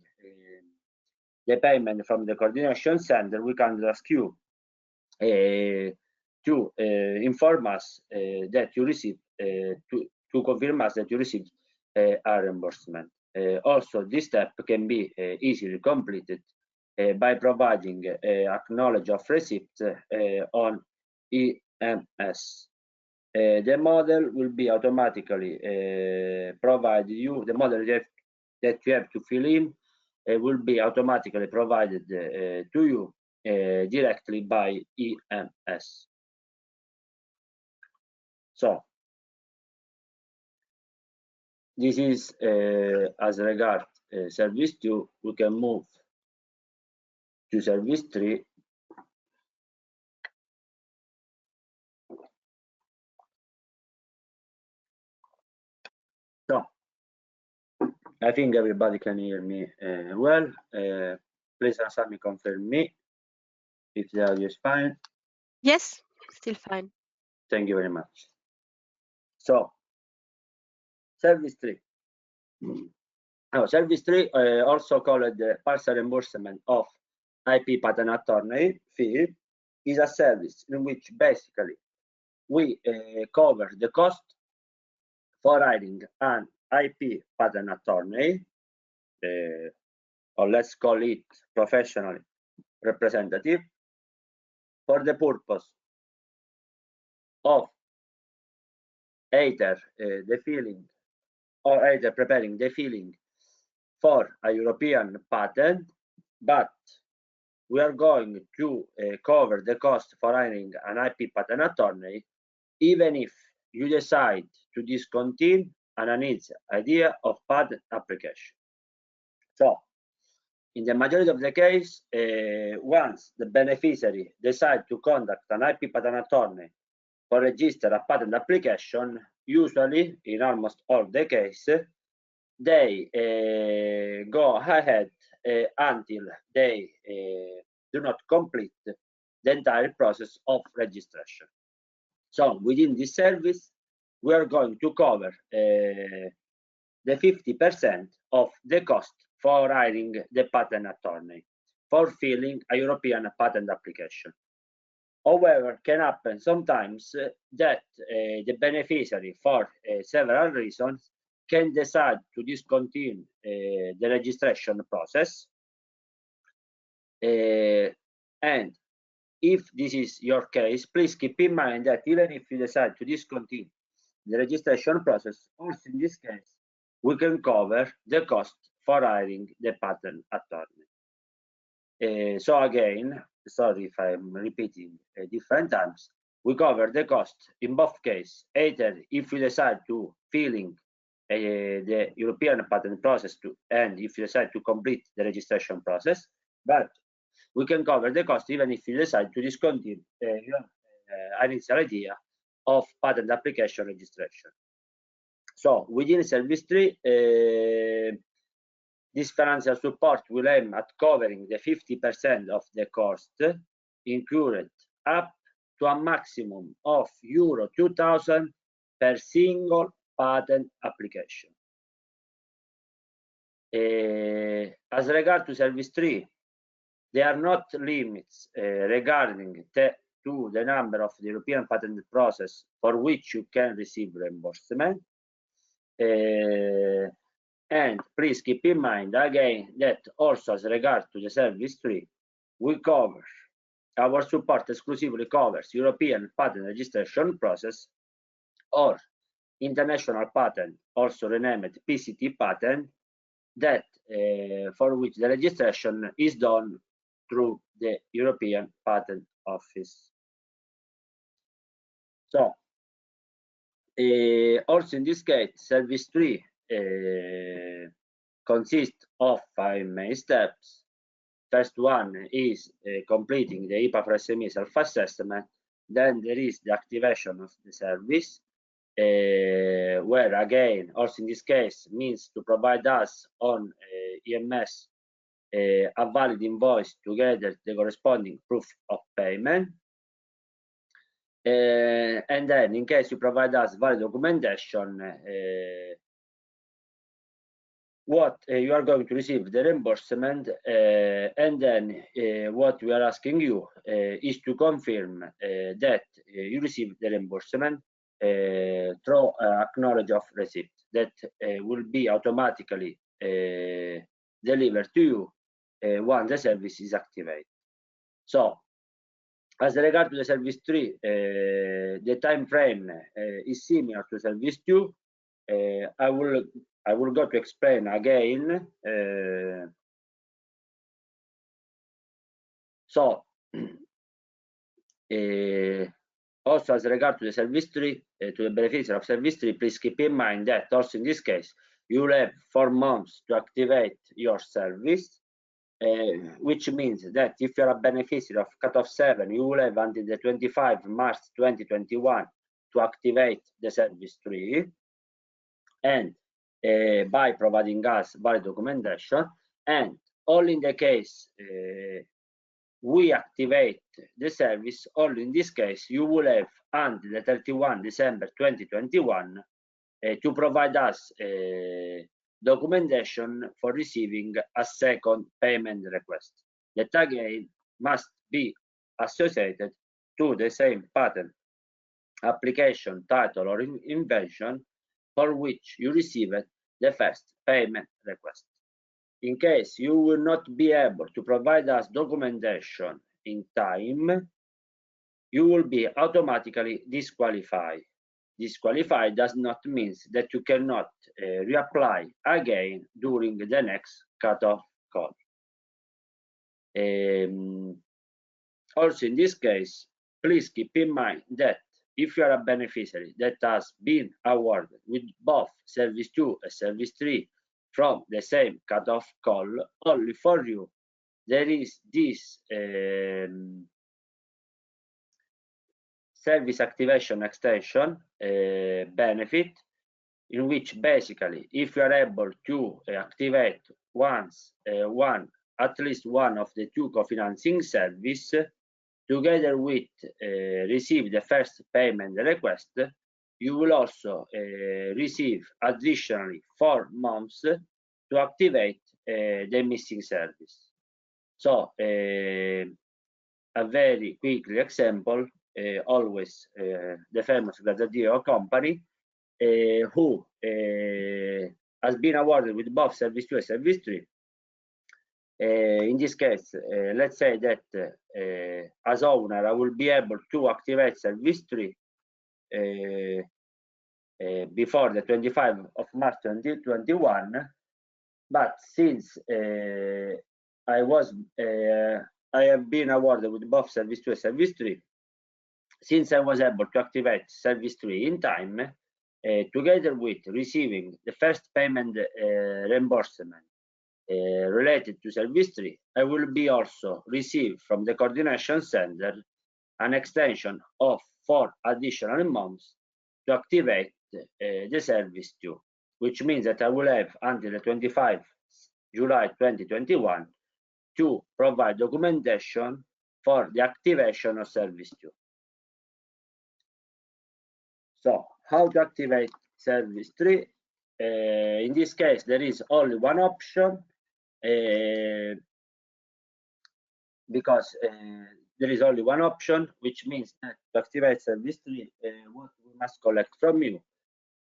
the payment from the coordination center, we can ask you to inform us that you received, to confirm us that you received a reimbursement. Also, this step can be easily completed by providing acknowledge of receipt on EMS. The model will be automatically provided you. The model that you have to fill in will be automatically provided to you directly by EMS. So this is as regard service 2. We can move to service 3. So I think everybody can hear me well. Please answer me, confirm me if the audio is fine. Yes, still fine. Thank you very much. So service 3. Service 3, also called the partial reimbursement of IP patent attorney fee, is a service in which basically we cover the cost for hiring an IP patent attorney, or let's call it professional representative, for the purpose of either the filing or either preparing the filing for a European patent, but we are going to cover the cost for hiring an IP patent attorney even if you decide to discontinue an unneeded idea of patent application. So in the majority of the case, once the beneficiary decides to contact an IP patent attorney or register a patent application, usually in almost all the cases, they go ahead until they do not complete the entire process of registration. So within this service, we are going to cover the 50% of the cost for hiring the patent attorney for filing a European patent application. However, can happen sometimes that the beneficiary, for several reasons, can decide to discontinue the registration process. And if this is your case, please keep in mind that even if you decide to discontinue the registration process, also in this case, we can cover the cost for hiring the patent attorney. So again, sorry if I'm repeating different times, we cover the cost in both cases, either if you decide to filling the European patent process and if you decide to complete the registration process, but we can cover the cost even if you decide to discontinue your initial idea of patent application registration. So within Service 3, this financial support will aim at covering the 50% of the cost incurred up to a maximum of euro 2,000 per single patent application. As regard to Service 3, there are not limits regarding to the number of the European patent process for which you can receive reimbursement. And please keep in mind again that also as regard to the Service 3, our support exclusively covers European patent registration process or international patent, also renamed PCT patent, that for which the registration is done through the European Patent Office. So also in this case, Service 3 consists of 5 main steps. First one is completing the IPA4SME self-assessment. Then there is the activation of the service, where again, also in this case, means to provide us on EMS a valid invoice together the corresponding proof of payment. And then in case you provide us valid documentation, what you are going to receive the reimbursement, and then what we are asking you is to confirm that you receive the reimbursement through acknowledge of receipt that will be automatically delivered to you once the service is activated. So as regard to the Service 3, the time frame is similar to Service 2. I will go to explain again. So also as regard to the Service 3, to the beneficiary of Service 3, please keep in mind that also in this case, you will have 4 months to activate your service, which means that if you are a beneficiary of cutoff 7, you will have until the 25 March 2021 to activate the Service 3, and by providing us valid documentation, and only in the case we activate the service, only in this case you will have until the 31 December 2021 to provide us documentation for receiving a second payment request that again must be associated to the same patent application, title, or invention for which you received the first payment request. In case you will not be able to provide us documentation in time, you will be automatically disqualified. Disqualified does not mean that you cannot reapply again during the next cutoff call. Also in this case, please keep in mind that if you are a beneficiary that has been awarded with both Service 2 and Service 3 from the same cutoff call, only for you there is this service activation extension benefit, in which basically if you are able to activate at least one of the 2 co-financing service together with receive the first payment request, you will also receive additionally 4 months to activate the missing service. So a very quickly example, always the famous Gazzadio company who has been awarded with both Service 2 and Service 3. In this case, let's say that as owner, I will be able to activate Service 3 before the 25th of March 2021, but since I have been awarded with both Service 2 and Service 3, since I was able to activate Service 3 in time, together with receiving the first payment reimbursement related to Service 3, I will be also receive from the coordination center an extension of 4 additional months to activate the Service 2, which means that I will have until the 25th July 2021 to provide documentation for the activation of Service 2. So, how to activate Service 3? In this case, there is only one option because there is only one option, which means that to activate Service 3, what we must collect from you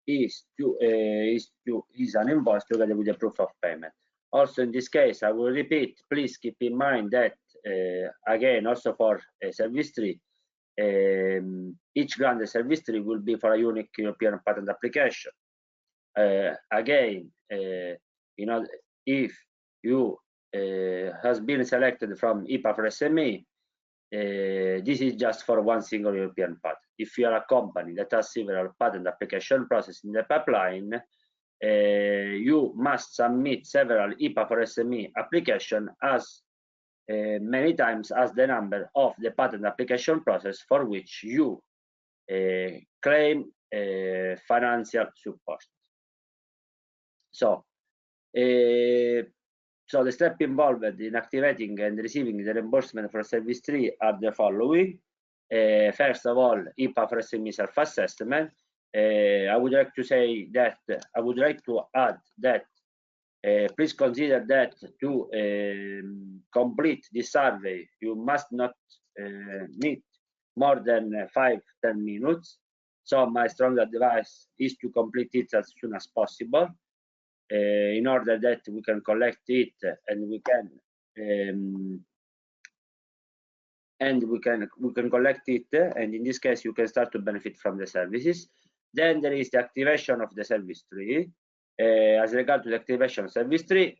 is an invoice together with a proof of payment. Also, in this case, I will repeat, please keep in mind that, again, also for Service 3, each granted Service 3 will be for a unique European patent application. Again, if you has been selected from IPA4SME, this is just for one single European patent. If you are a company that has several patent application processes in the pipeline, you must submit several IPA4SME application as many times as the number of the patent application process for which you claim financial support. So the steps involved in activating and receiving the reimbursement for Service 3 are the following. First of all, IPA4SME self-assessment. I would like to say that I would like to add that please consider that to complete this survey, you must not need more than 5-10 minutes. So my strong advice is to complete it as soon as possible, in order that we can collect it and we can collect it, and in this case you can start to benefit from the services. Then there is the activation of the Service 3. As regard to the activation of Service 3,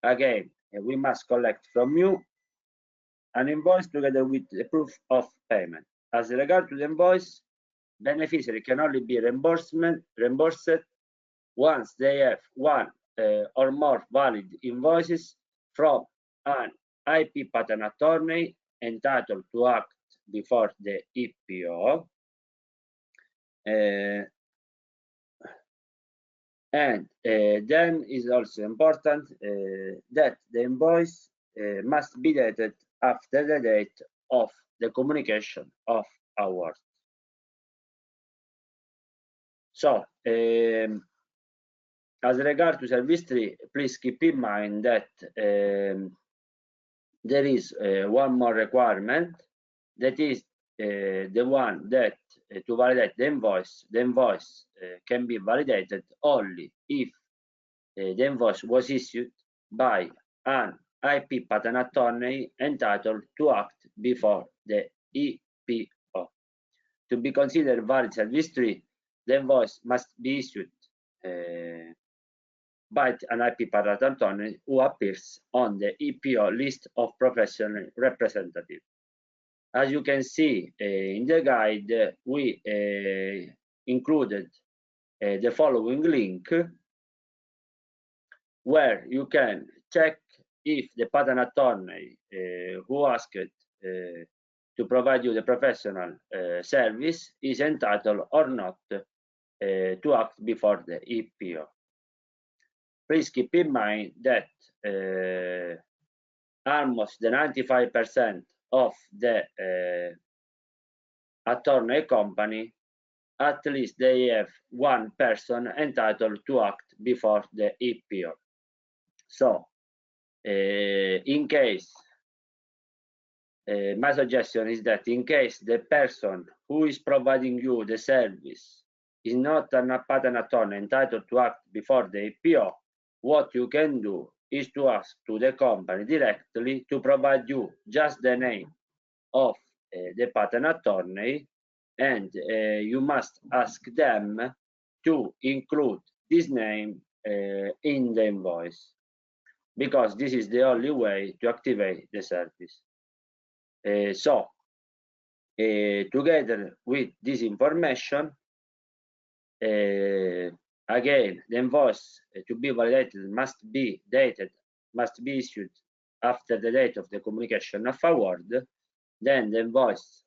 again, we must collect from you an invoice together with the proof of payment. As regard to the invoice, beneficiary can only be reimbursed once they have one or more valid invoices from an IP patent attorney entitled to act before the EPO, and then is also important that the invoice must be dated after the date of the communication of award. So, as regard to Service 3, please keep in mind that there is one more requirement, that is the one that to validate the invoice can be validated only if the invoice was issued by an IP patent attorney entitled to act before the EPO. To be considered valid Service 3, the invoice must be issued by an IP patent attorney who appears on the EPO list of professional representatives. As you can see in the guide, we included the following link, where you can check if the patent attorney who asked to provide you the professional service is entitled or not to act before the EPO. Please keep in mind that almost the 95% of the attorney company, at least they have one person entitled to act before the EPO. So, in case, my suggestion is that in case the person who is providing you the service is not a patent attorney entitled to act before the IPO, what you can do is to ask to the company directly to provide you just the name of the patent attorney, and you must ask them to include this name in the invoice, because this is the only way to activate the service. Together with this information, again, the invoice to be validated must be issued after the date of the communication of award. Then the invoice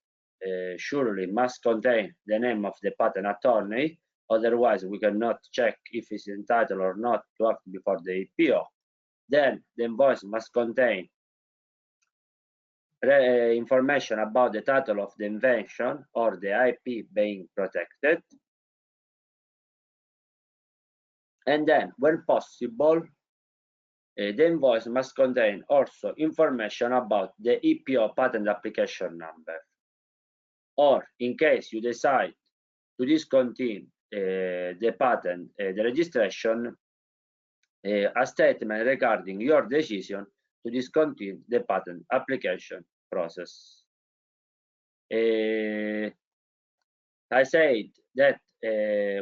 surely must contain the name of the patent attorney, otherwise we cannot check if he's entitled or not to act before the IPO. Then the invoice must contain information about the title of the invention or the IP being protected. And then, when possible, the invoice must contain also information about the IPO patent application number. Or, in case you decide to discontinue the patent, the registration, a statement regarding your decision to discontinue the patent application process. I said that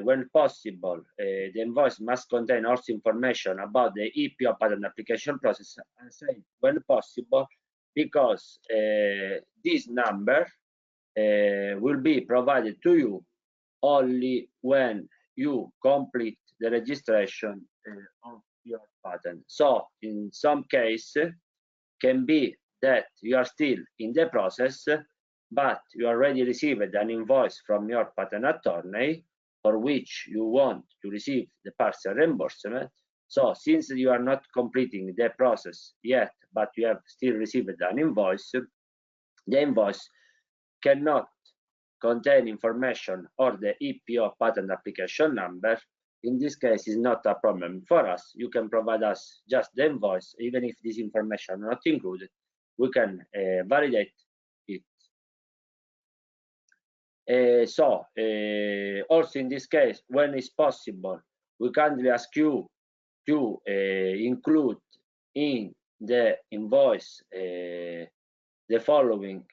when possible, the invoice must contain also information about the IPO patent application process. I say when possible because this number will be provided to you only when you complete the registration of your patent. So in some case, can be that you are still in the process, but you already received an invoice from your patent attorney for which you want to receive the partial reimbursement. So since you are not completing the process yet, but you have still received an invoice, the invoice cannot contain information or the IPO patent application number. In this case, is not a problem for us. You can provide us just the invoice, even if this information is not included, we can validate it. Also in this case, when it's possible, we kindly ask you to include in the invoice the following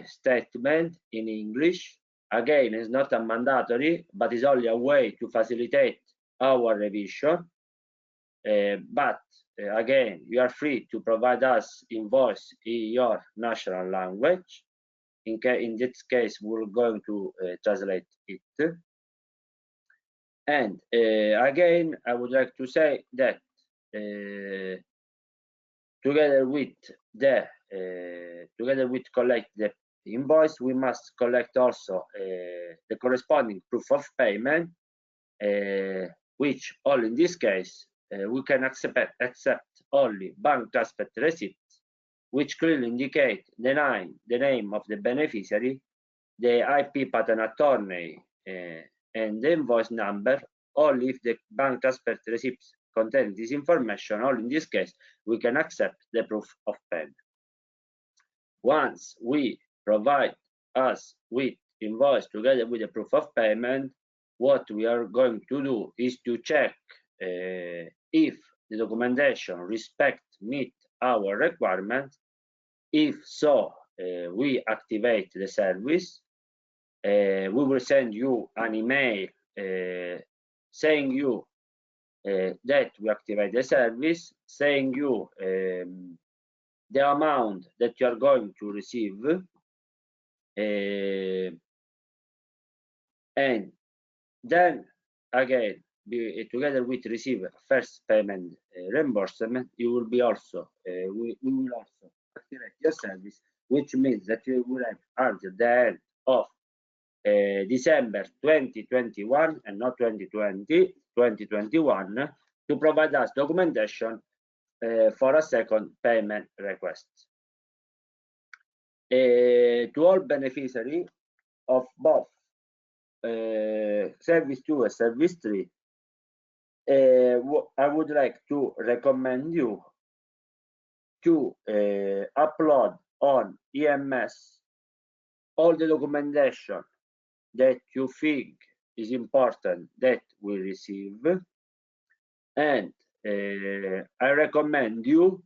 statement in English. Again, it's not a mandatory, but it's only a way to facilitate our revision. But again, you are free to provide us invoice in your national language. In this case, we're going to translate it. And again, I would like to say that together with collect the invoice, we must collect also the corresponding proof of payment, which all in this case we can accept only bank transfer receipts, which clearly indicate the name of the beneficiary, the IP patent attorney, and the invoice number. Only if the bank transfer receipts contain this information, only in this case we can accept the proof of payment. Once we provide us with invoice together with the proof of payment, what we are going to do is to check if the documentation meet our requirements. If so, we activate the service. We will send you an email saying you that we activate the service, saying you the amount that you are going to receive, and then again, together with receive first payment reimbursement, you will be also we will also activate your service, which means that you will have until the end of December 2021 and not 2021 to provide us documentation for a second payment request. To all beneficiaries of both Service 2 and Service 3, I would like to recommend you to upload on EMS all the documentation that you think is important that we receive, and I recommend you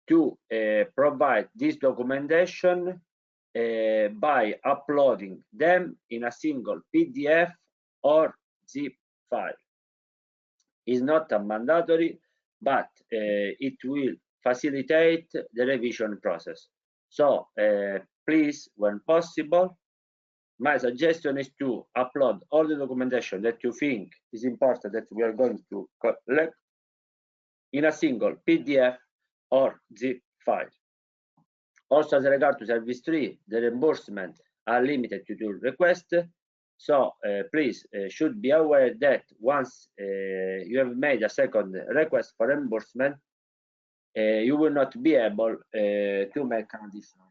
to provide this documentation by uploading them in a single PDF or zip file. It's not a mandatory, but it will facilitate the revision process. So please, when possible, my suggestion is to upload all the documentation that you think is important that we are going to collect in a single PDF or zip file. Also, as regard to service 3, the reimbursement are limited to 2 requests. So please should be aware that once you have made a second request for reimbursement, you will not be able to make an additional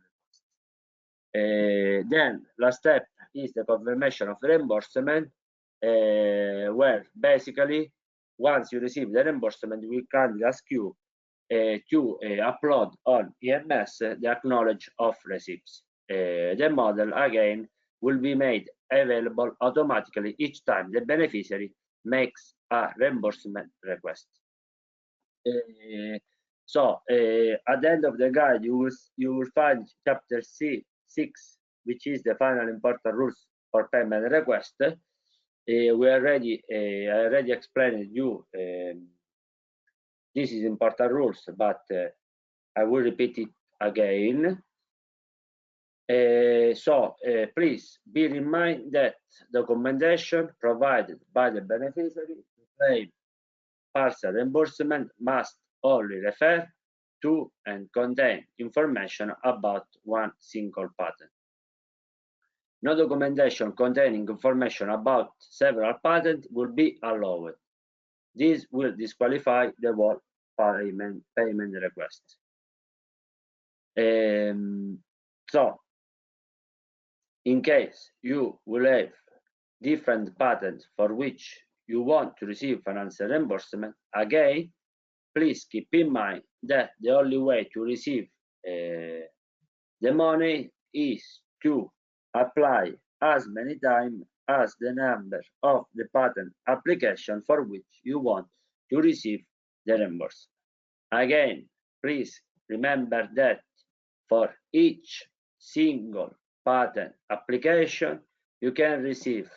request. Then last step is the confirmation of reimbursement, where basically once you receive the reimbursement, we kindly ask you to upload on EMS the acknowledge of receipts. The model again will be made available automatically each time the beneficiary makes a reimbursement request. So at the end of the guide, you will find chapter 6, which is the final important rules for payment request. I already explained you this is important rules, but I will repeat it again. So please bear in mind that documentation provided by the beneficiary to claim partial reimbursement must only refer to and contain information about one single patent. No documentation containing information about several patents will be allowed. This will disqualify the whole payment request. So, in case you will have different patents for which you want to receive financial reimbursement, again, please keep in mind that the only way to receive the money is to apply as many times as the number of the patent application for which you want to receive the reimbursement. Again, please remember that for each single patent application, you can receive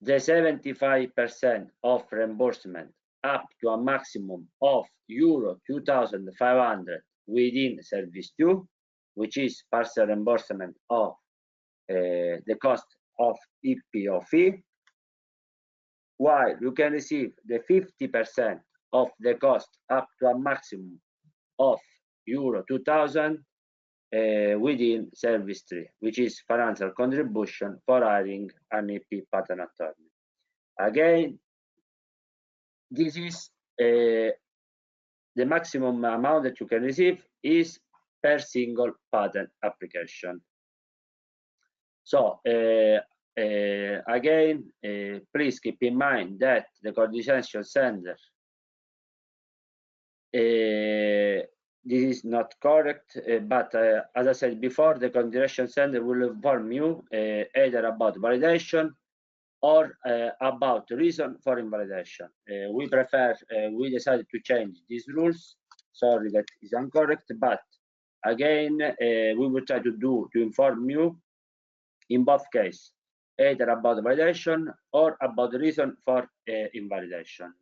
the 75% of reimbursement up to a maximum of euro 2,500 within service 2, which is partial reimbursement of the cost of IPA4SME, while you can receive the 50% of the cost up to a maximum of euro 2,000 within service 3, which is financial contribution for hiring an IP patent attorney. Again, this is the maximum amount that you can receive is per single patent application. So again, please keep in mind that the coordination center, this is not correct, but as I said before, the coordination center will inform you either about validation or about the reason for invalidation. We decided to change these rules. Sorry, that is incorrect, but again, we will try to inform you in both cases, either about the validation or about the reason for invalidation.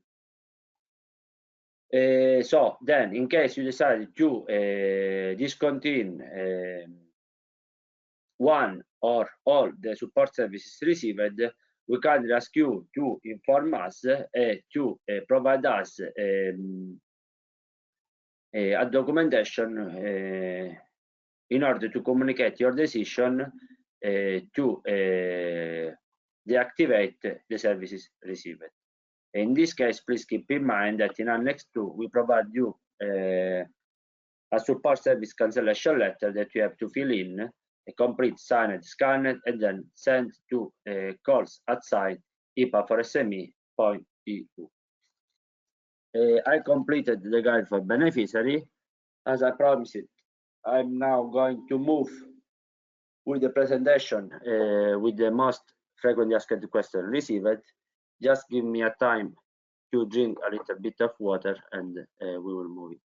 So then, in case you decide to discontinue one or all the support services received, we kindly ask you to inform us to provide us a documentation in order to communicate your decision to deactivate the services received. In this case, please keep in mind that in Annex 2, we provide you a support service cancellation letter that you have to fill in, a complete, signed, scanned, and then send to calls@IPA4SME.eu. I completed the guide for beneficiary. As I promised, I'm now going to move with the presentation with the most frequently asked question received. Just give me a time to drink a little bit of water and we will move it.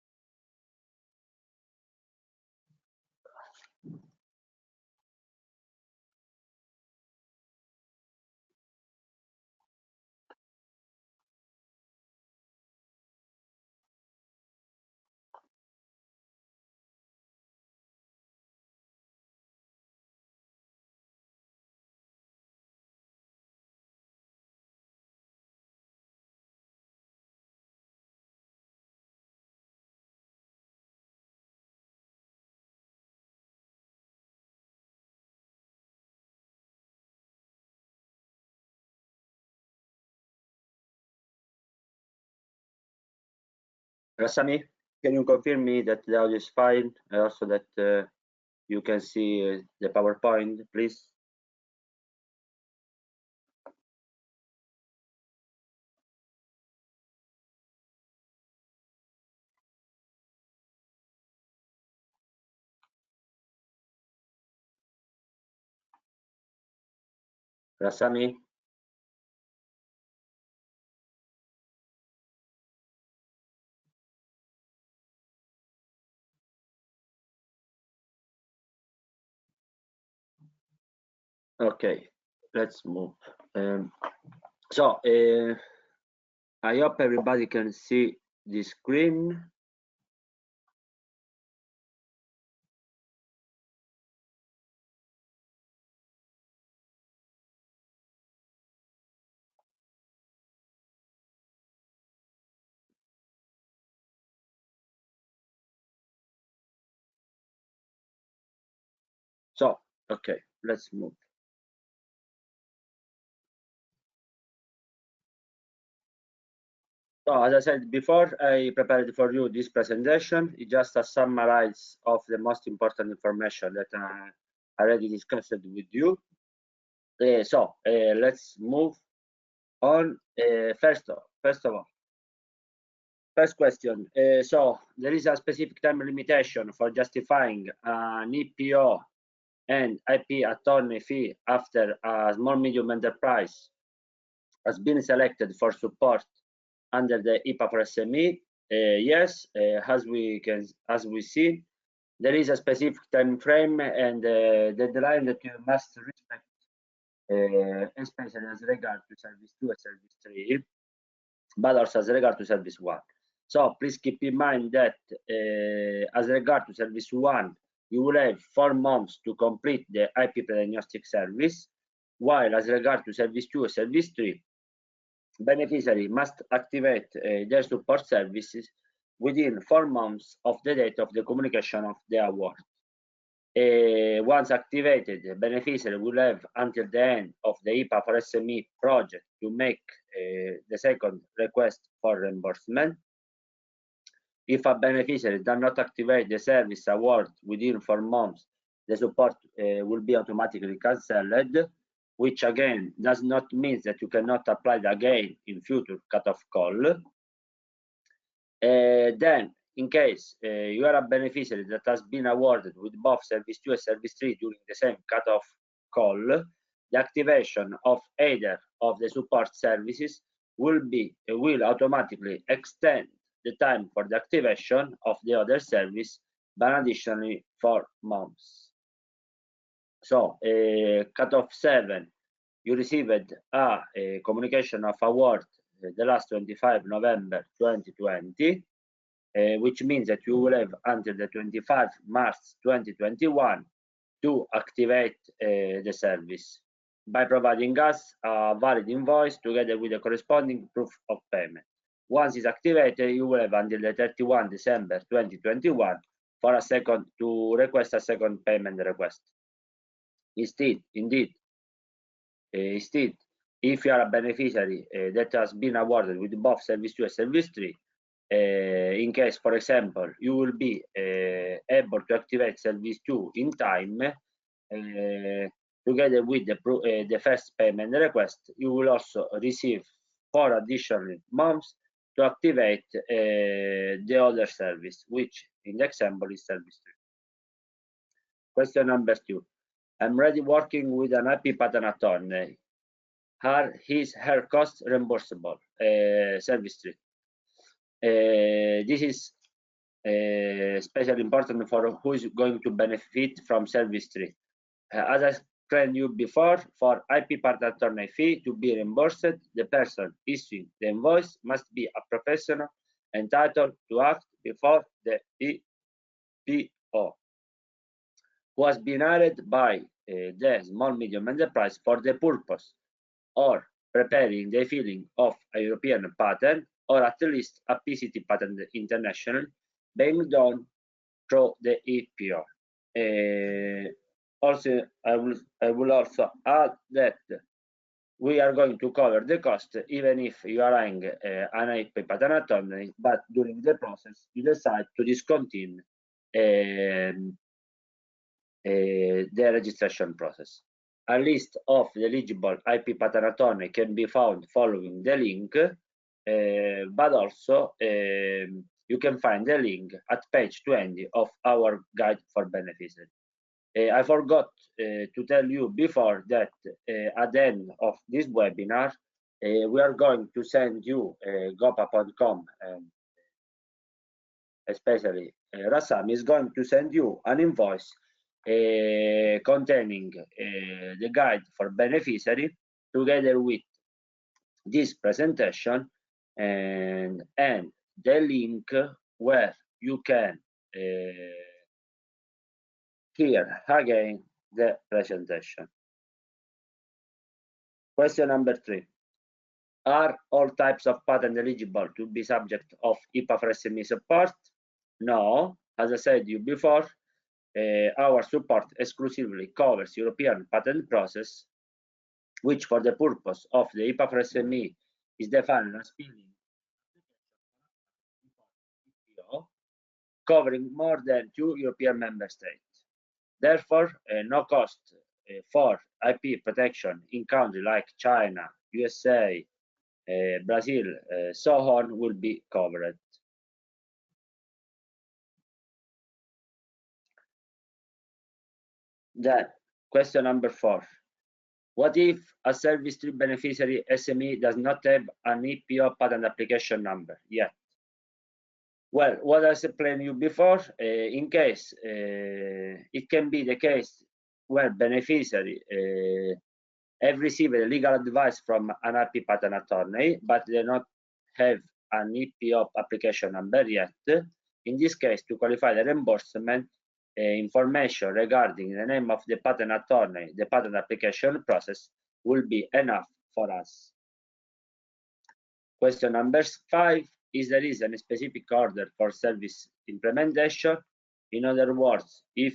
Rasami, can you confirm me that the audio is fine? Also that you can see the PowerPoint, please? Rasami? Okay, let's move. So I hope everybody can see the screen. So, okay, let's move. So, as I said before, I prepared for you this presentation. It's just a summary of the most important information that I already discussed with you. Let's move on. First of all, first question. So there is a specific time limitation for justifying an EPO and IP attorney fee after a small medium enterprise has been selected for support under the IPA4SME. Yes, as we see, there is a specific time frame and deadline that you must respect, especially as regard to service 2 and service 3, but also as regard to service 1. So please keep in mind that as regard to service 1, you will have 4 months to complete the IP pre-diagnostic service, while as regard to service 2 and service 3, beneficiary must activate their support services within 4 months of the date of the communication of the award. Once activated, the beneficiary will have until the end of the IPA4SME project to make the second request for reimbursement. If a beneficiary does not activate the service award within 4 months, the support will be automatically cancelled, which again does not mean that you cannot apply it again in future cutoff call. Then, in case you are a beneficiary that has been awarded with both service 2 and service 3 during the same cutoff call, the activation of either of the support services will automatically extend the time for the activation of the other service by additionally 4 months. So, cutoff 7, you received a communication of award the last 25 November 2020, which means that you will have until the 25 March 2021 to activate the service by providing us a valid invoice together with the corresponding proof of payment. Once it's activated, you will have until the 31 December 2021 for to request a second payment request. Instead, if you are a beneficiary that has been awarded with both service 2 and service 3, in case, for example, you will be able to activate service 2 in time, together with the first payment request, you will also receive 4 additional months to activate the other service, which in the example is service 3. Question number 2. I'm already working with an IP patent attorney. her cost reimbursable service tree. This is especially important for who is going to benefit from service tree. As I explained you before, for IP patent attorney fee to be reimbursed, the person issuing the invoice must be a professional entitled to act before the IPO, who has been hired by the small-medium enterprise for the purpose or preparing the filing of a European patent or at least a PCT patent international being done through the IPO. Also, I will also add that we are going to cover the cost even if you are hiring an IP patent attorney, but during the process you decide to discontinue the registration process. A list of the eligible IP patent attorney can be found following the link, but also you can find the link at page 20 of our guide for beneficiaries. I forgot to tell you before that at the end of this webinar, we are going to send you gopa.com, especially Rassam is going to send you an invoice containing the guide for beneficiary together with this presentation and the link where you can hear again the presentation. Question number 3. Are all types of patent eligible to be subject of IPA4SME support? No, as I said you before, our support exclusively covers European patent process, which for the purpose of the IPA4SME is defined as filing covering more than 2 European member states. Therefore, no cost for IP protection in countries like China, USA, Brazil, so on will be covered. Then, question number 4. What if a service tree beneficiary SME does not have an IPO patent application number yet? Well, what I explained you before, in case it can be the case where beneficiary have received legal advice from an IP patent attorney, but they not have an IPO application number yet. In this case, to qualify the reimbursement, information regarding the name of the patent attorney, the patent application process will be enough for us. Question number 5. Is there is a specific order for service implementation? In other words, if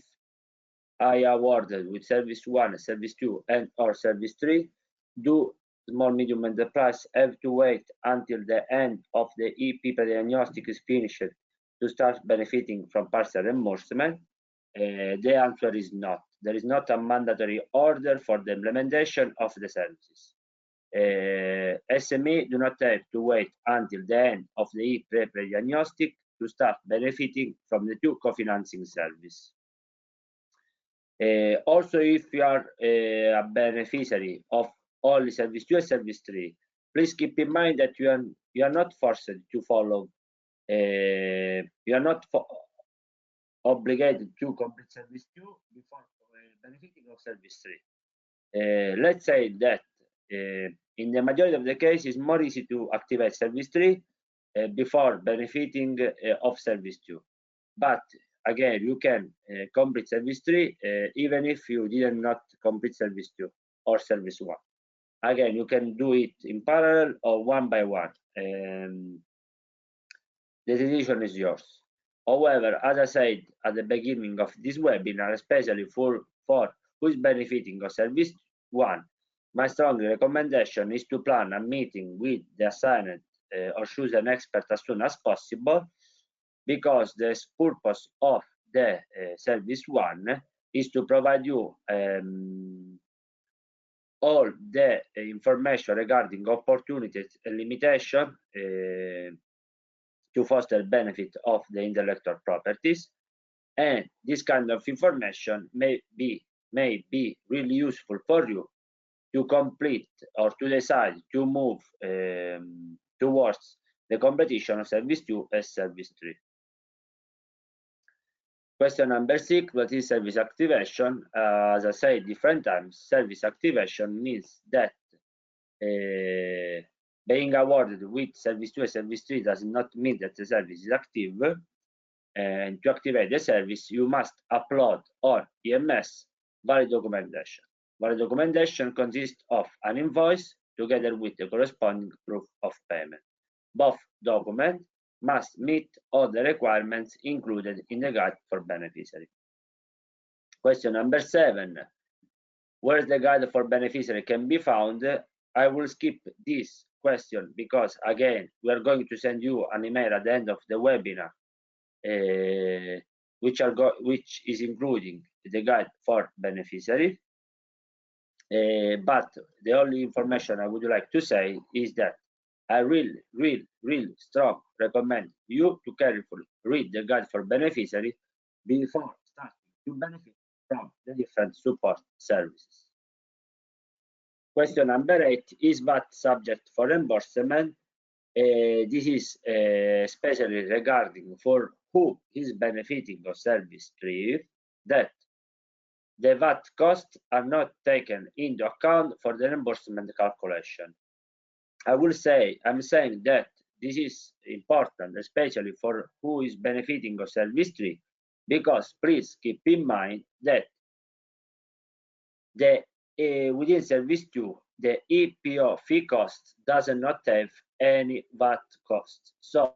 I awarded with service 1, service 2, and or service 3, do small medium enterprise have to wait until the end of the EP pre-diagnostic is finished to start benefiting from partial reimbursement? The answer is not. There is not a mandatory order for the implementation of the services. SME do not have to wait until the end of the pre-diagnostic to start benefiting from the 2 co-financing service. Also, if you are a beneficiary of only service 2 and service 3, please keep in mind that you are not forced to follow, you are not obligated to complete service 2 before benefiting of service 3. Let's say that in the majority of the cases, it's more easy to activate service 3 before benefiting of service 2. But again, you can complete service 3 even if you did not complete service 2 or service 1. Again, you can do it in parallel or one by one. The decision is yours. However, as I said at the beginning of this webinar, especially for who is benefiting of service 1, my strong recommendation is to plan a meeting with the assigned or choose an expert as soon as possible, because the purpose of the service 1 is to provide you all the information regarding opportunities and limitations to foster benefit of the intellectual properties, and this kind of information may be really useful for you to complete or to decide to move towards the competition of service 2 and service 3. Question number 6, what is service activation? As I said different times, service activation means that being awarded with service 2 and service 3 does not mean that the service is active. And to activate the service, you must upload on EMS valid documentation. Valid documentation consists of an invoice together with the corresponding proof of payment. Both documents must meet all the requirements included in the guide for beneficiary. Question number 7. Where the guide for beneficiary can be found? I will skip this question because, again, we are going to send you an email at the end of the webinar, which is including the guide for beneficiary. But the only information I would like to say is that I really strong recommend you to carefully read the guide for beneficiary before starting to benefit from the different support services. Question number 8, is VAT subject for reimbursement? This is especially regarding for who is benefiting of service 3, that the VAT costs are not taken into account for the reimbursement calculation. I'm saying that this is important, especially for who is benefiting of service 3, because please keep in mind that the within service 2, the EPO fee cost does not have any VAT costs. So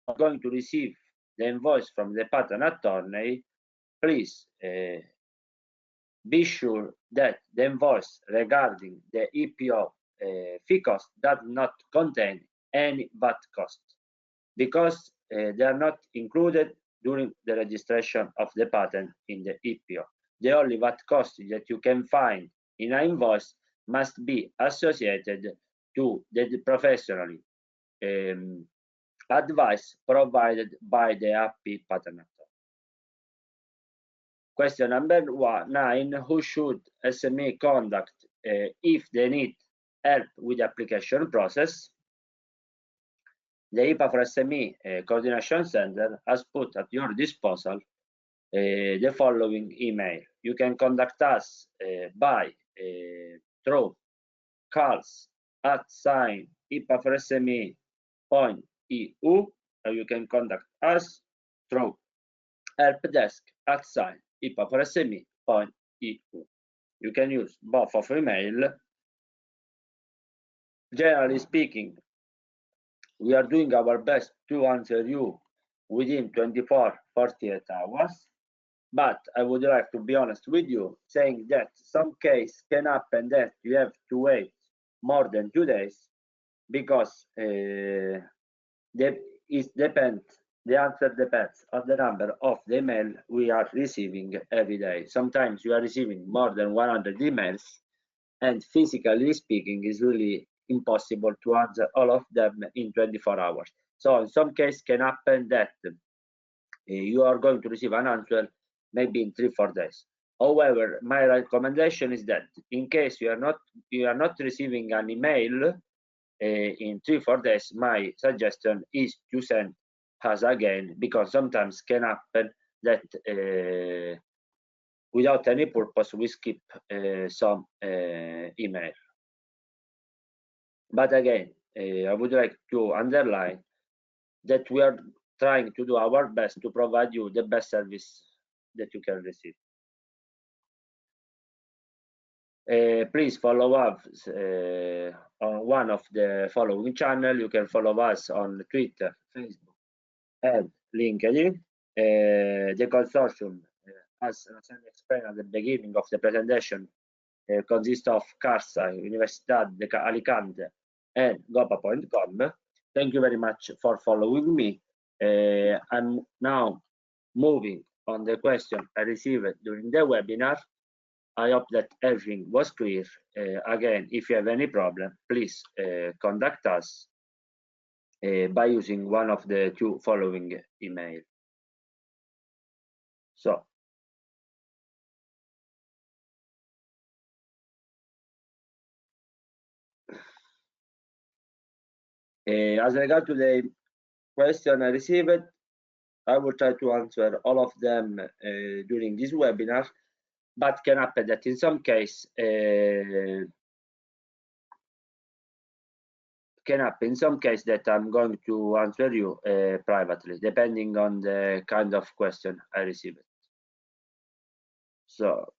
I'm going to receive the invoice from the patent attorney. Please be sure that the invoice regarding the EPO fee cost does not contain any VAT cost, because they are not included during the registration of the patent in the EPO. The only VAT cost that you can find in an invoice must be associated to the professionally advice provided by the happy patent attorney. Question number 9, who should SME contact if they need help with the application process? The IPA4SME Coordination Center has put at your disposal the following email. You can contact us by through calls@IPA4SME.eu, or you can contact us through helpdesk@IPA4SME.eu. You can use both of email. Generally speaking, we are doing our best to answer you within 24-48 hours. But I would like to be honest with you, saying that some case can happen that you have to wait more than 2 days, because the answer depends on the number of the email we are receiving every day. Sometimes you are receiving more than 100 emails, and physically speaking, is really impossible to answer all of them in 24 hours. So in some case can happen that you are going to receive an answer maybe in 3-4 days. However, my recommendation is that in case you are not receiving an email in 3-4 days, my suggestion is to send us again, because sometimes can happen that without any purpose we skip some email. But again, I would like to underline that we are trying to do our best to provide you the best service that you can receive. Please follow us on one of the following channels. You can follow us on Twitter, Facebook, and LinkedIn. The consortium, as I explained at the beginning of the presentation, consists of CARSA, Universidad de Alicante, and gopa.com. Thank you very much for following me. I'm now moving on the question I received during the webinar. I hope that everything was clear. Again, if you have any problem, please contact us by using one of the 2 following emails. So As regard to the question I received, I will try to answer all of them during this webinar, but can happen that in some case that I'm going to answer you privately, depending on the kind of question I received. So,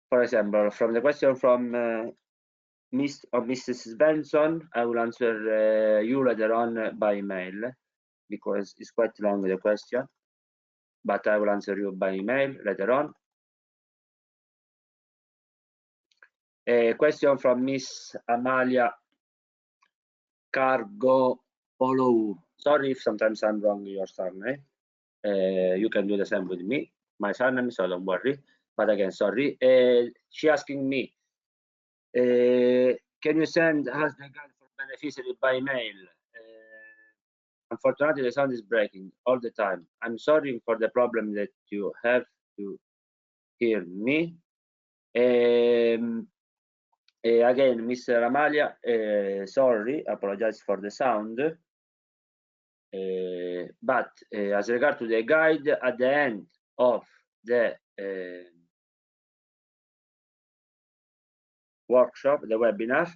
for example, from the question from Miss or Mrs. Benson, I will answer you later on by email, because it's quite long, the question, but I will answer you by email later on. A question from Miss Amalia Cargo Polo. Sorry if sometimes I'm wrong your surname. You can do the same with me, my surname, so don't worry. But again, sorry. She asking me, can you send us the guide for beneficiary by mail? Unfortunately, the sound is breaking all the time. I'm sorry for the problem that you have to hear me. Again, Mr. Amalia, sorry, apologize for the sound. But as regard to the guide, at the end of the workshop, the webinar,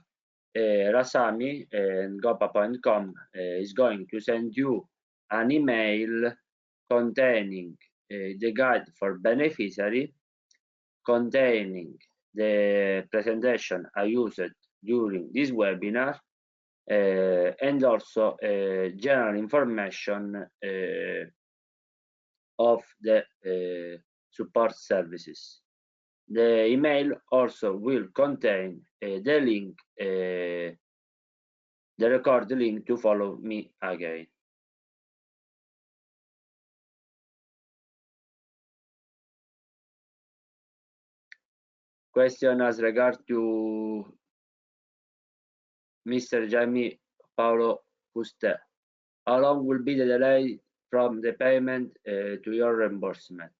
Rasami and gopapa.com is going to send you an email containing the guide for beneficiary, containing the presentation I used during this webinar, and also general information of the support services. The email also will contain the link, the record link to follow me again. Question as regard to Mr. Jaime Paolo Fuster. How long will be the delay from the payment to your reimbursement?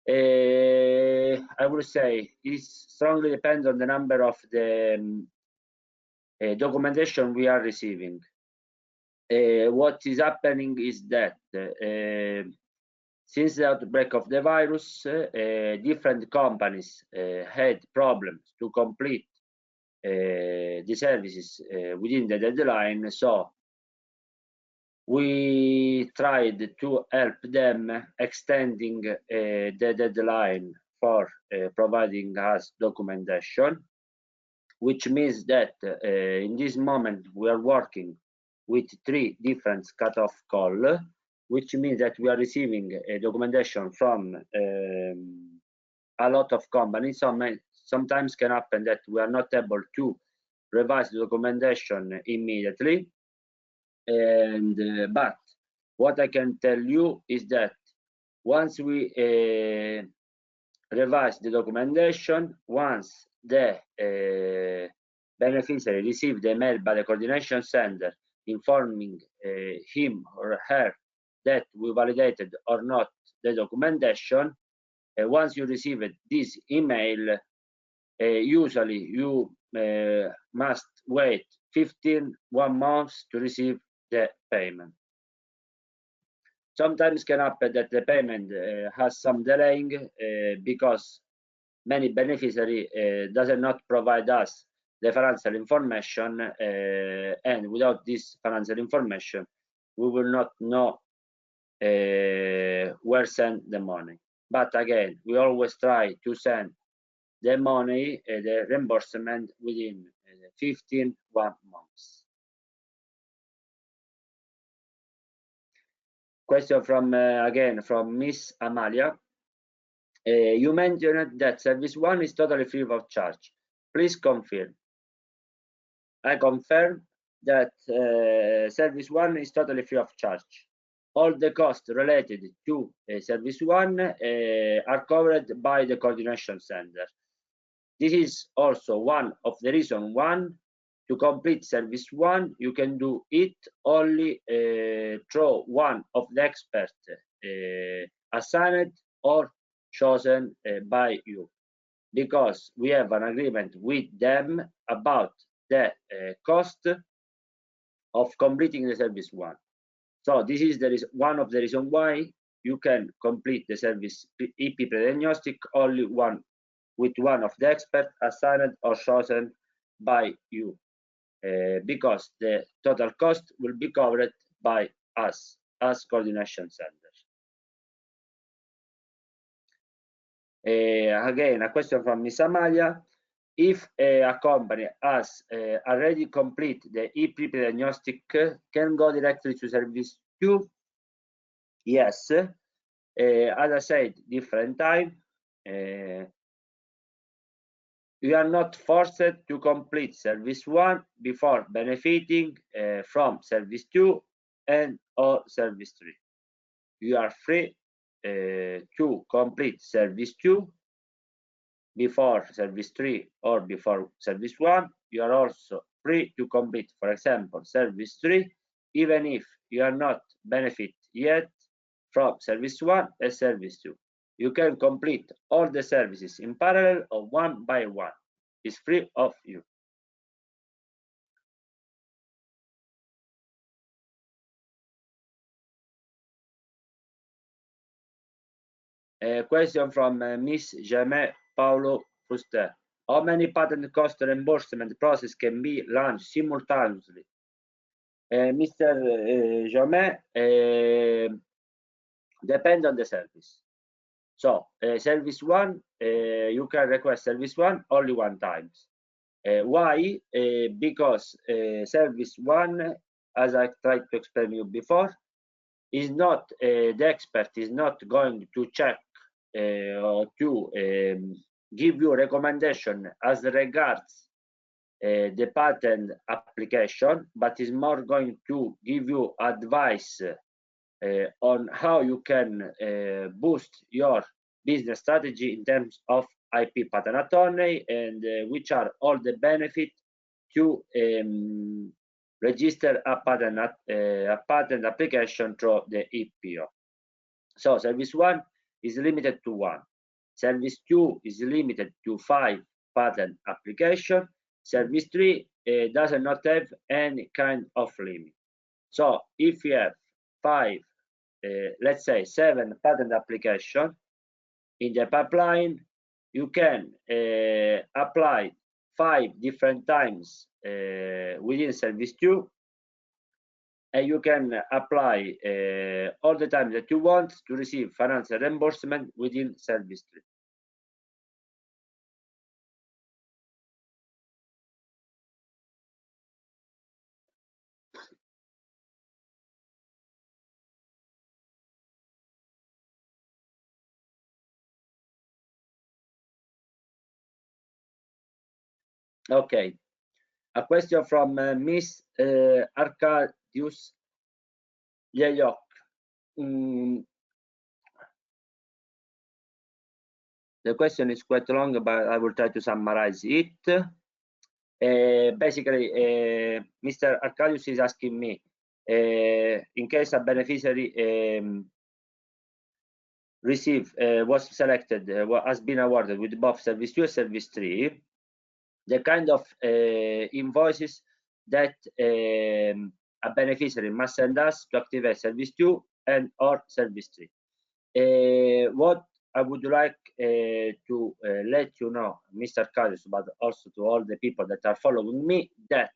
I would say it strongly depends on the number of the documentation we are receiving. What is happening is that since the outbreak of the virus, different companies had problems to complete the services within the deadline, so we tried to help them extending the deadline for providing us documentation, which means that in this moment we are working with 3 different cutoff calls, which means that we are receiving documentation from a lot of companies. Sometimes can happen that we are not able to revise the documentation immediately, and but what I can tell you is that once we revise the documentation, once the beneficiary receives the mail by the coordination center informing him or her that we validated or not the documentation, once you receive this email, usually you must wait 1 month to receive the payment. Sometimes can happen that the payment has some delaying because many beneficiary does not provide us the financial information, and without this financial information we will not know where send the money. But again, we always try to send the money, the reimbursement within 1 month. Question from again from Miss Amalia. You mentioned that service 1 is totally free of charge. Please confirm. I confirm that service 1 is totally free of charge. All the costs related to service 1 are covered by the coordination center. This is also one of the reasons to complete service 1, you can do it only through one of the experts assigned or chosen by you, because we have an agreement with them about the cost of completing the service 1. So this is one of the reasons why you can complete the service EP pre-diagnostic only with one of the experts assigned or chosen by you, because the total cost will be covered by us as coordination center. Again, a question from Ms. Amalia. If a company has already complete the EP pre-diagnostic, can go directly to service 2? Yes. As I said, different time. You are not forced to complete service 1 before benefiting from service 2 and or service 3. You are free to complete service 2 before service 3 or before service 1. You are also free to complete, for example, service 3, even if you are not benefit yet from service 1 and service 2. You can complete all the services in parallel or one by one. It's free of you. A question from Miss Jamais Paulo Fuster. How many patent cost reimbursement process can be launched simultaneously? Mr. Jamais, depends on the service. So service 1, you can request service 1 only one time. Why? Because service 1, as I tried to explain you before, is not the expert is not going to check or to give you recommendation as regards the patent application, but is more going to give you advice on how you can boost your business strategy in terms of IP patent attorney, and which are all the benefits to register a patent application through the EPO. So service 1 is limited to 1. Service 2 is limited to 5 patent application. Service 3 does not have any kind of limit. So if you have 5, let's say 7 patent application in the pipeline, you can apply 5 different times within service 2, and you can apply all the time that you want to receive financial reimbursement within service 3. Okay, a question from Miss Arcadius Yeyok. The question is quite long, but I will try to summarize it. Basically, Mr. Arcadius is asking me, in case a beneficiary was selected, has been awarded with both service 2 and service 3, the kind of invoices that a beneficiary must send us to activate service 2 and or service 3. What I would like to let you know, Mr. Arcadius, but also to all the people that are following me, that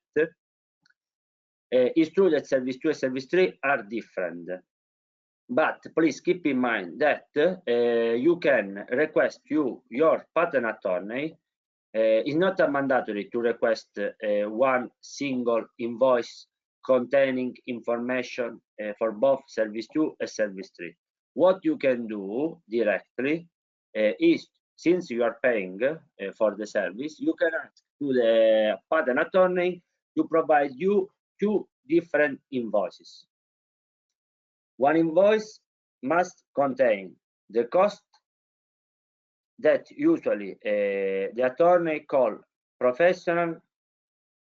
it's true that service 2 and service 3 are different. But please keep in mind that you can request your patent attorney. It's not a mandatory to request one single invoice containing information for both service 2 and service 3. What you can do directly is, since you are paying for the service, you can ask to the patent attorney to provide you 2 different invoices. One invoice must contain the cost that usually the attorney call professional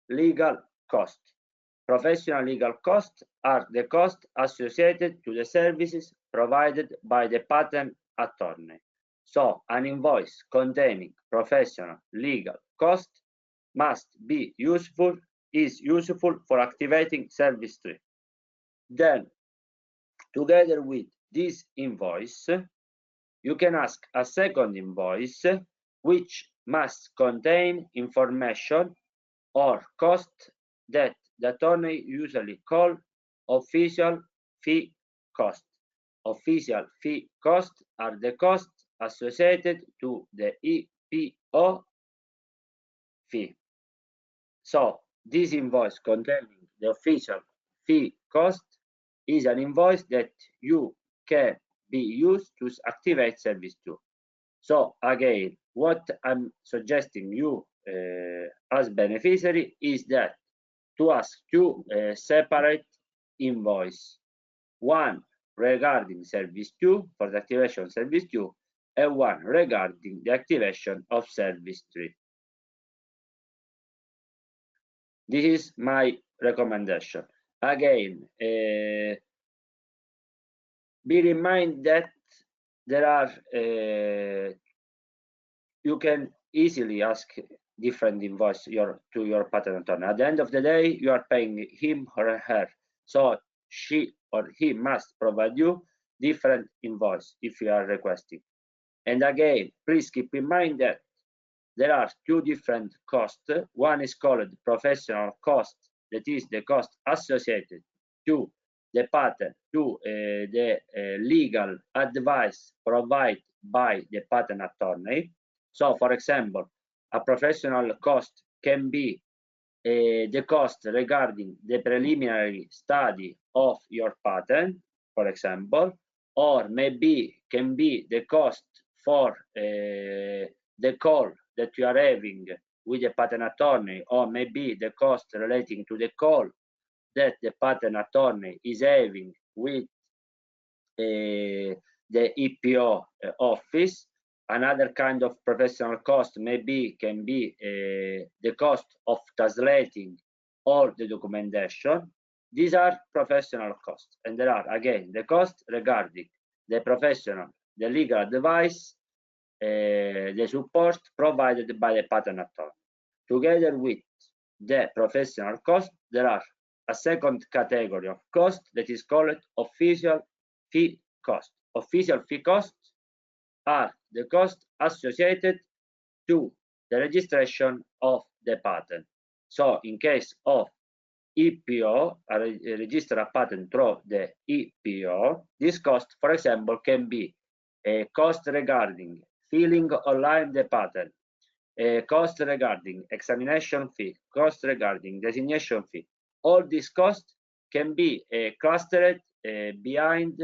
legal costs. Professional legal costs are the costs associated to the services provided by the patent attorney. So, an invoice containing professional legal costs must be useful for activating service 3. Then, together with this invoice, you can ask a second invoice which must contain information or costs that the attorney usually call official fee costs. Official fee costs are the costs associated to the IPO fee. So this invoice containing the official fee cost is an invoice that you can be used to activate service 2. So again, what I'm suggesting you as beneficiary is that to ask two separate invoice, one regarding service 2 for the activation of service 2 and one regarding the activation of service 3. This is my recommendation. Again, bear in mind that there are you can easily ask different invoice to your patent attorney. At the end of the day, you are paying him or her, so she or he must provide you different invoice if you are requesting. And again, please keep in mind that there are two different costs. One is called professional cost, that is the cost associated to the patent, to the legal advice provided by the patent attorney. So, for example, a professional cost can be the cost regarding the preliminary study of your patent, for example, or maybe can be the cost for the call that you are having with the patent attorney, or maybe the cost relating to the call that the patent attorney is having with the IPO office. Another kind of professional cost can be the cost of translating all the documentation. These are professional costs, and there are again the costs regarding the professional, the legal advice, the support provided by the patent attorney. Together with the professional cost, there are a second category of cost that is called official fee cost. Official fee costs are the costs associated to the registration of the patent. So in case of IPO, register a patent through the IPO, this cost, for example, can be a cost regarding filling online the patent, a cost regarding examination fee, cost regarding designation fee. All these costs can be clustered behind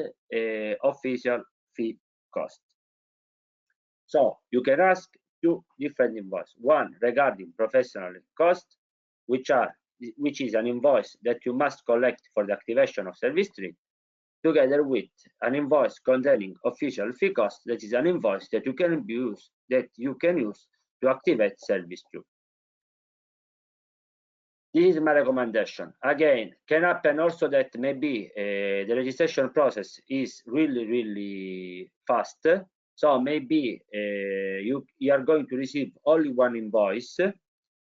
official fee cost. So you can ask two different invoices. One regarding professional cost, which is an invoice that you must collect for the activation of service 3, together with an invoice containing official fee cost, that is an invoice that you can use to activate service 2. This is my recommendation. Again, can happen also that maybe the registration process is really fast. So maybe you are going to receive only one invoice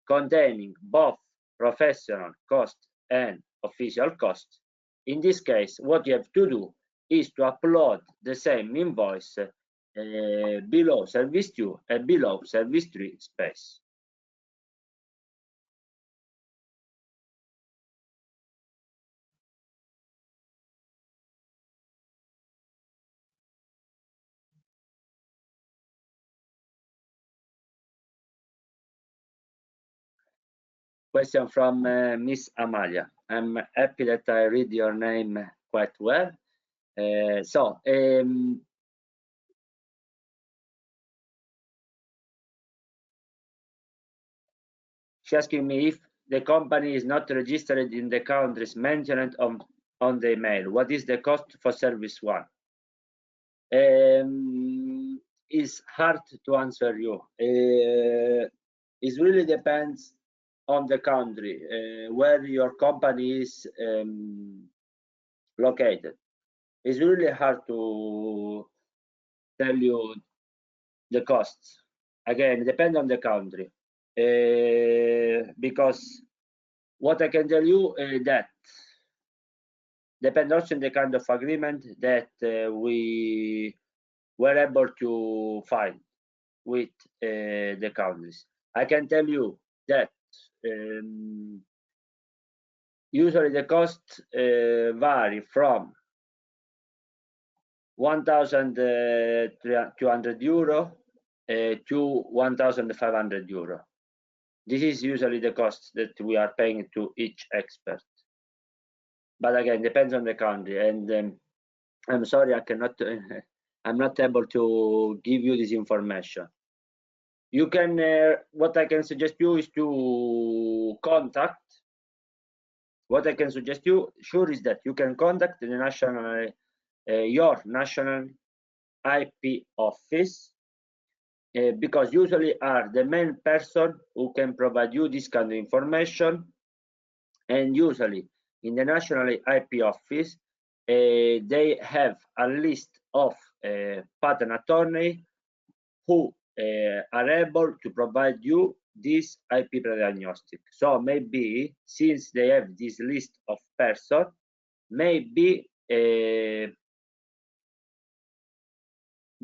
containing both professional cost and official cost. In this case, what you have to do is to upload the same invoice below service 2 and below service 3 space. Question from Miss Amalia. I'm happy that I read your name quite well. She's asking me if the company is not registered in the countries mentioned on the email. What is the cost for service 1? It's hard to answer you. It really depends on the country where your company is located, it's really hard to tell you the costs. Again, depend on the country, because what I can tell you that depends also on the kind of agreement that we were able to find with the countries. I can tell you that usually the costs vary from 1,200 euro to 1,500 euro. This is usually the cost that we are paying to each expert. But again, depends on the country. And I'm sorry, I cannot. I'm not able to give you this information. You can. What I can suggest you is to contact. What I can suggest you, sure, is that you can contact the national, your national IP office, because usually are the main person who can provide you this kind of information. And usually in the national IP office, they have a list of patent attorney who are able to provide you this IP pre-diagnostic. So maybe since they have this list of person, maybe they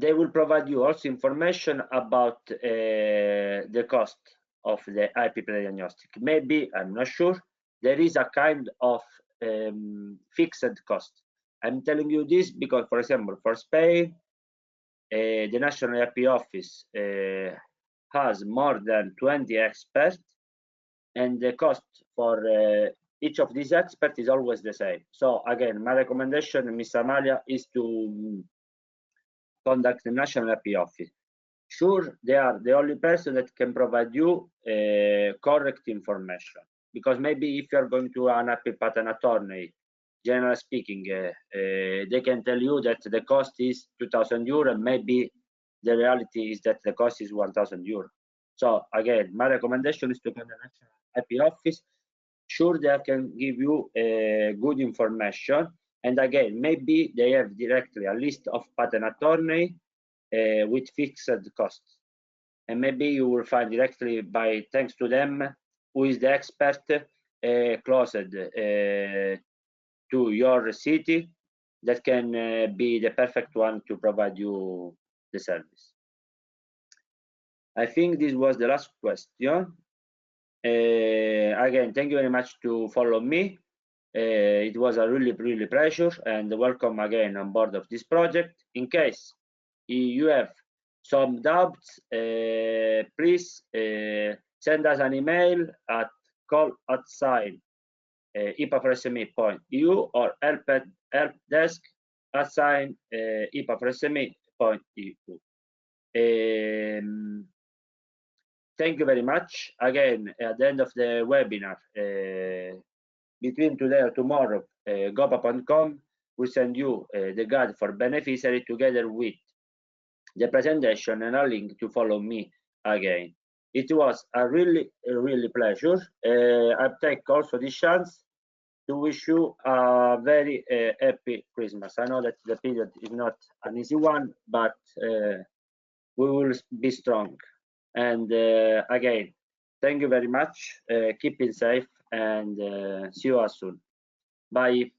will provide you also information about the cost of the IP pre-diagnostic. Maybe, I'm not sure, there is a kind of fixed cost. I'm telling you this because, for example, for Spain, the National IP Office has more than 20 experts, and the cost for each of these experts is always the same. So again, my recommendation, Ms. Amalia, is to contact the National IP Office. Sure, they are the only person that can provide you correct information, because maybe if you're going to an IP patent attorney, generally speaking, they can tell you that the cost is 2,000 euro, and maybe the reality is that the cost is 1,000 euro. So again, my recommendation is to contact the National IP Office. Sure, they can give you good information, and again, maybe they have directly a list of patent attorney with fixed costs, and maybe you will find directly by thanks to them who is the expert closest to your city that can be the perfect one to provide you the service. I think this was the last question. Again, thank you very much to follow me. It was a really pleasure, and welcome again on board of this project. In case you have some doubts, please send us an email at call@IPA4SME.eu or helpdesk@IPA4SME.eu. Thank you very much. Again, at the end of the webinar, between today or tomorrow, gopa.com will send you the guide for beneficiary together with the presentation and a link to follow me again. It was a really pleasure. I take also this chance to wish you a very happy Christmas. I know that the period is not an easy one, but we will be strong. And again, thank you very much. Keep it safe, and see you all soon. Bye.